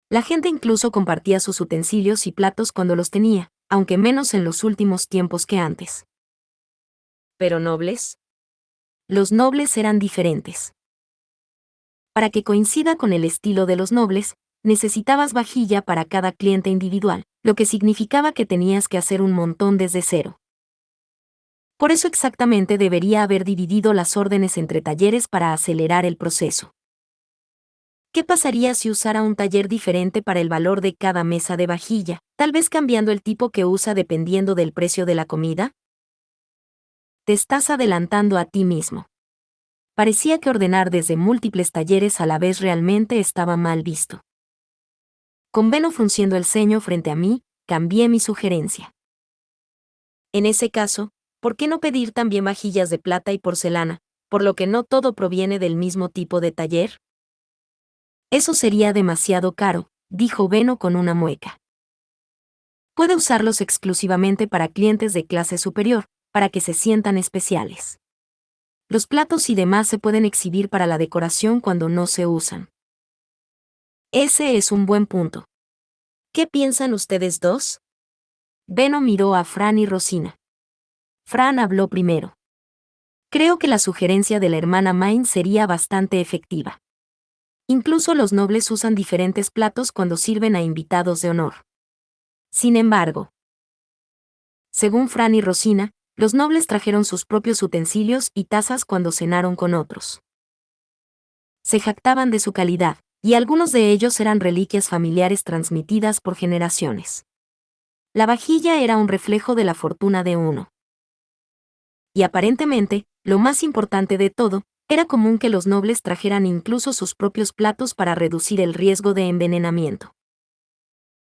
La gente incluso compartía sus utensilios y platos cuando los tenía, aunque menos en los últimos tiempos que antes. ¿Pero nobles? Los nobles eran diferentes. Para que coincida con el estilo de los nobles, necesitabas vajilla para cada cliente individual, lo que significaba que tenías que hacer un montón desde cero. Por eso exactamente debería haber dividido las órdenes entre talleres para acelerar el proceso. ¿Qué pasaría si usara un taller diferente para el valor de cada mesa de vajilla, tal vez cambiando el tipo que usa dependiendo del precio de la comida? Te estás adelantando a ti mismo. Parecía que ordenar desde múltiples talleres a la vez realmente estaba mal visto. Con Beno frunciendo el ceño frente a mí, cambié mi sugerencia. En ese caso, ¿por qué no pedir también vajillas de plata y porcelana, por lo que no todo proviene del mismo tipo de taller? Eso sería demasiado caro, dijo Beno con una mueca. Puede usarlos exclusivamente para clientes de clase superior, para que se sientan especiales. Los platos y demás se pueden exhibir para la decoración cuando no se usan. Ese es un buen punto. ¿Qué piensan ustedes dos? Beno miró a Fran y Rosina. Fran habló primero. Creo que la sugerencia de la hermana Main sería bastante efectiva. Incluso los nobles usan diferentes platos cuando sirven a invitados de honor. Sin embargo, según Fran y Rosina, los nobles trajeron sus propios utensilios y tazas cuando cenaron con otros. Se jactaban de su calidad, y algunos de ellos eran reliquias familiares transmitidas por generaciones. La vajilla era un reflejo de la fortuna de uno. Y aparentemente, lo más importante de todo, era común que los nobles trajeran incluso sus propios platos para reducir el riesgo de envenenamiento.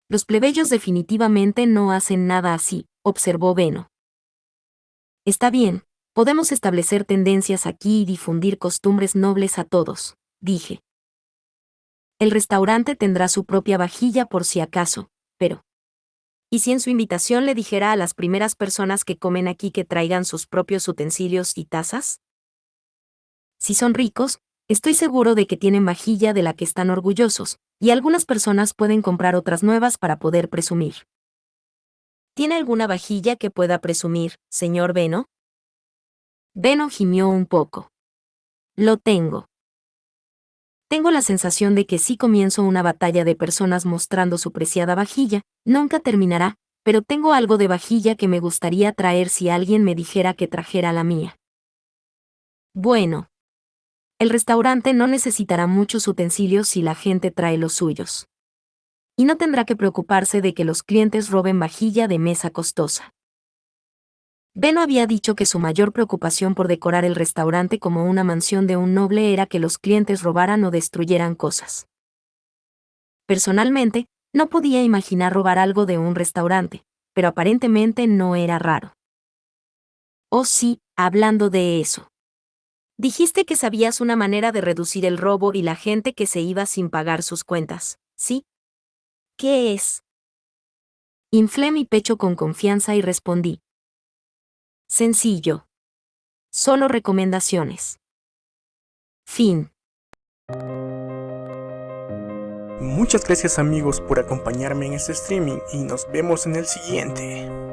Los plebeyos definitivamente no hacen nada así, observó Beno. Está bien, podemos establecer tendencias aquí y difundir costumbres nobles a todos, dije. El restaurante tendrá su propia vajilla por si acaso, pero... ¿Y si en su invitación le dijera a las primeras personas que comen aquí que traigan sus propios utensilios y tazas? Si son ricos, estoy seguro de que tienen vajilla de la que están orgullosos, y algunas personas pueden comprar otras nuevas para poder presumir. ¿Tiene alguna vajilla que pueda presumir, señor Beno? Beno gimió un poco. Lo tengo. Tengo la sensación de que si comienzo una batalla de personas mostrando su preciada vajilla, nunca terminará, pero tengo algo de vajilla que me gustaría traer si alguien me dijera que trajera la mía. Bueno. El restaurante no necesitará muchos utensilios si la gente trae los suyos. Y no tendrá que preocuparse de que los clientes roben vajilla de mesa costosa. Beno había dicho que su mayor preocupación por decorar el restaurante como una mansión de un noble era que los clientes robaran o destruyeran cosas. Personalmente, no podía imaginar robar algo de un restaurante, pero aparentemente no era raro. Oh sí, hablando de eso. Dijiste que sabías una manera de reducir el robo y la gente que se iba sin pagar sus cuentas, ¿sí? ¿Qué es? Inflé mi pecho con confianza y respondí. Sencillo. Solo recomendaciones. Fin. Muchas gracias amigos por acompañarme en este streaming y nos vemos en el siguiente.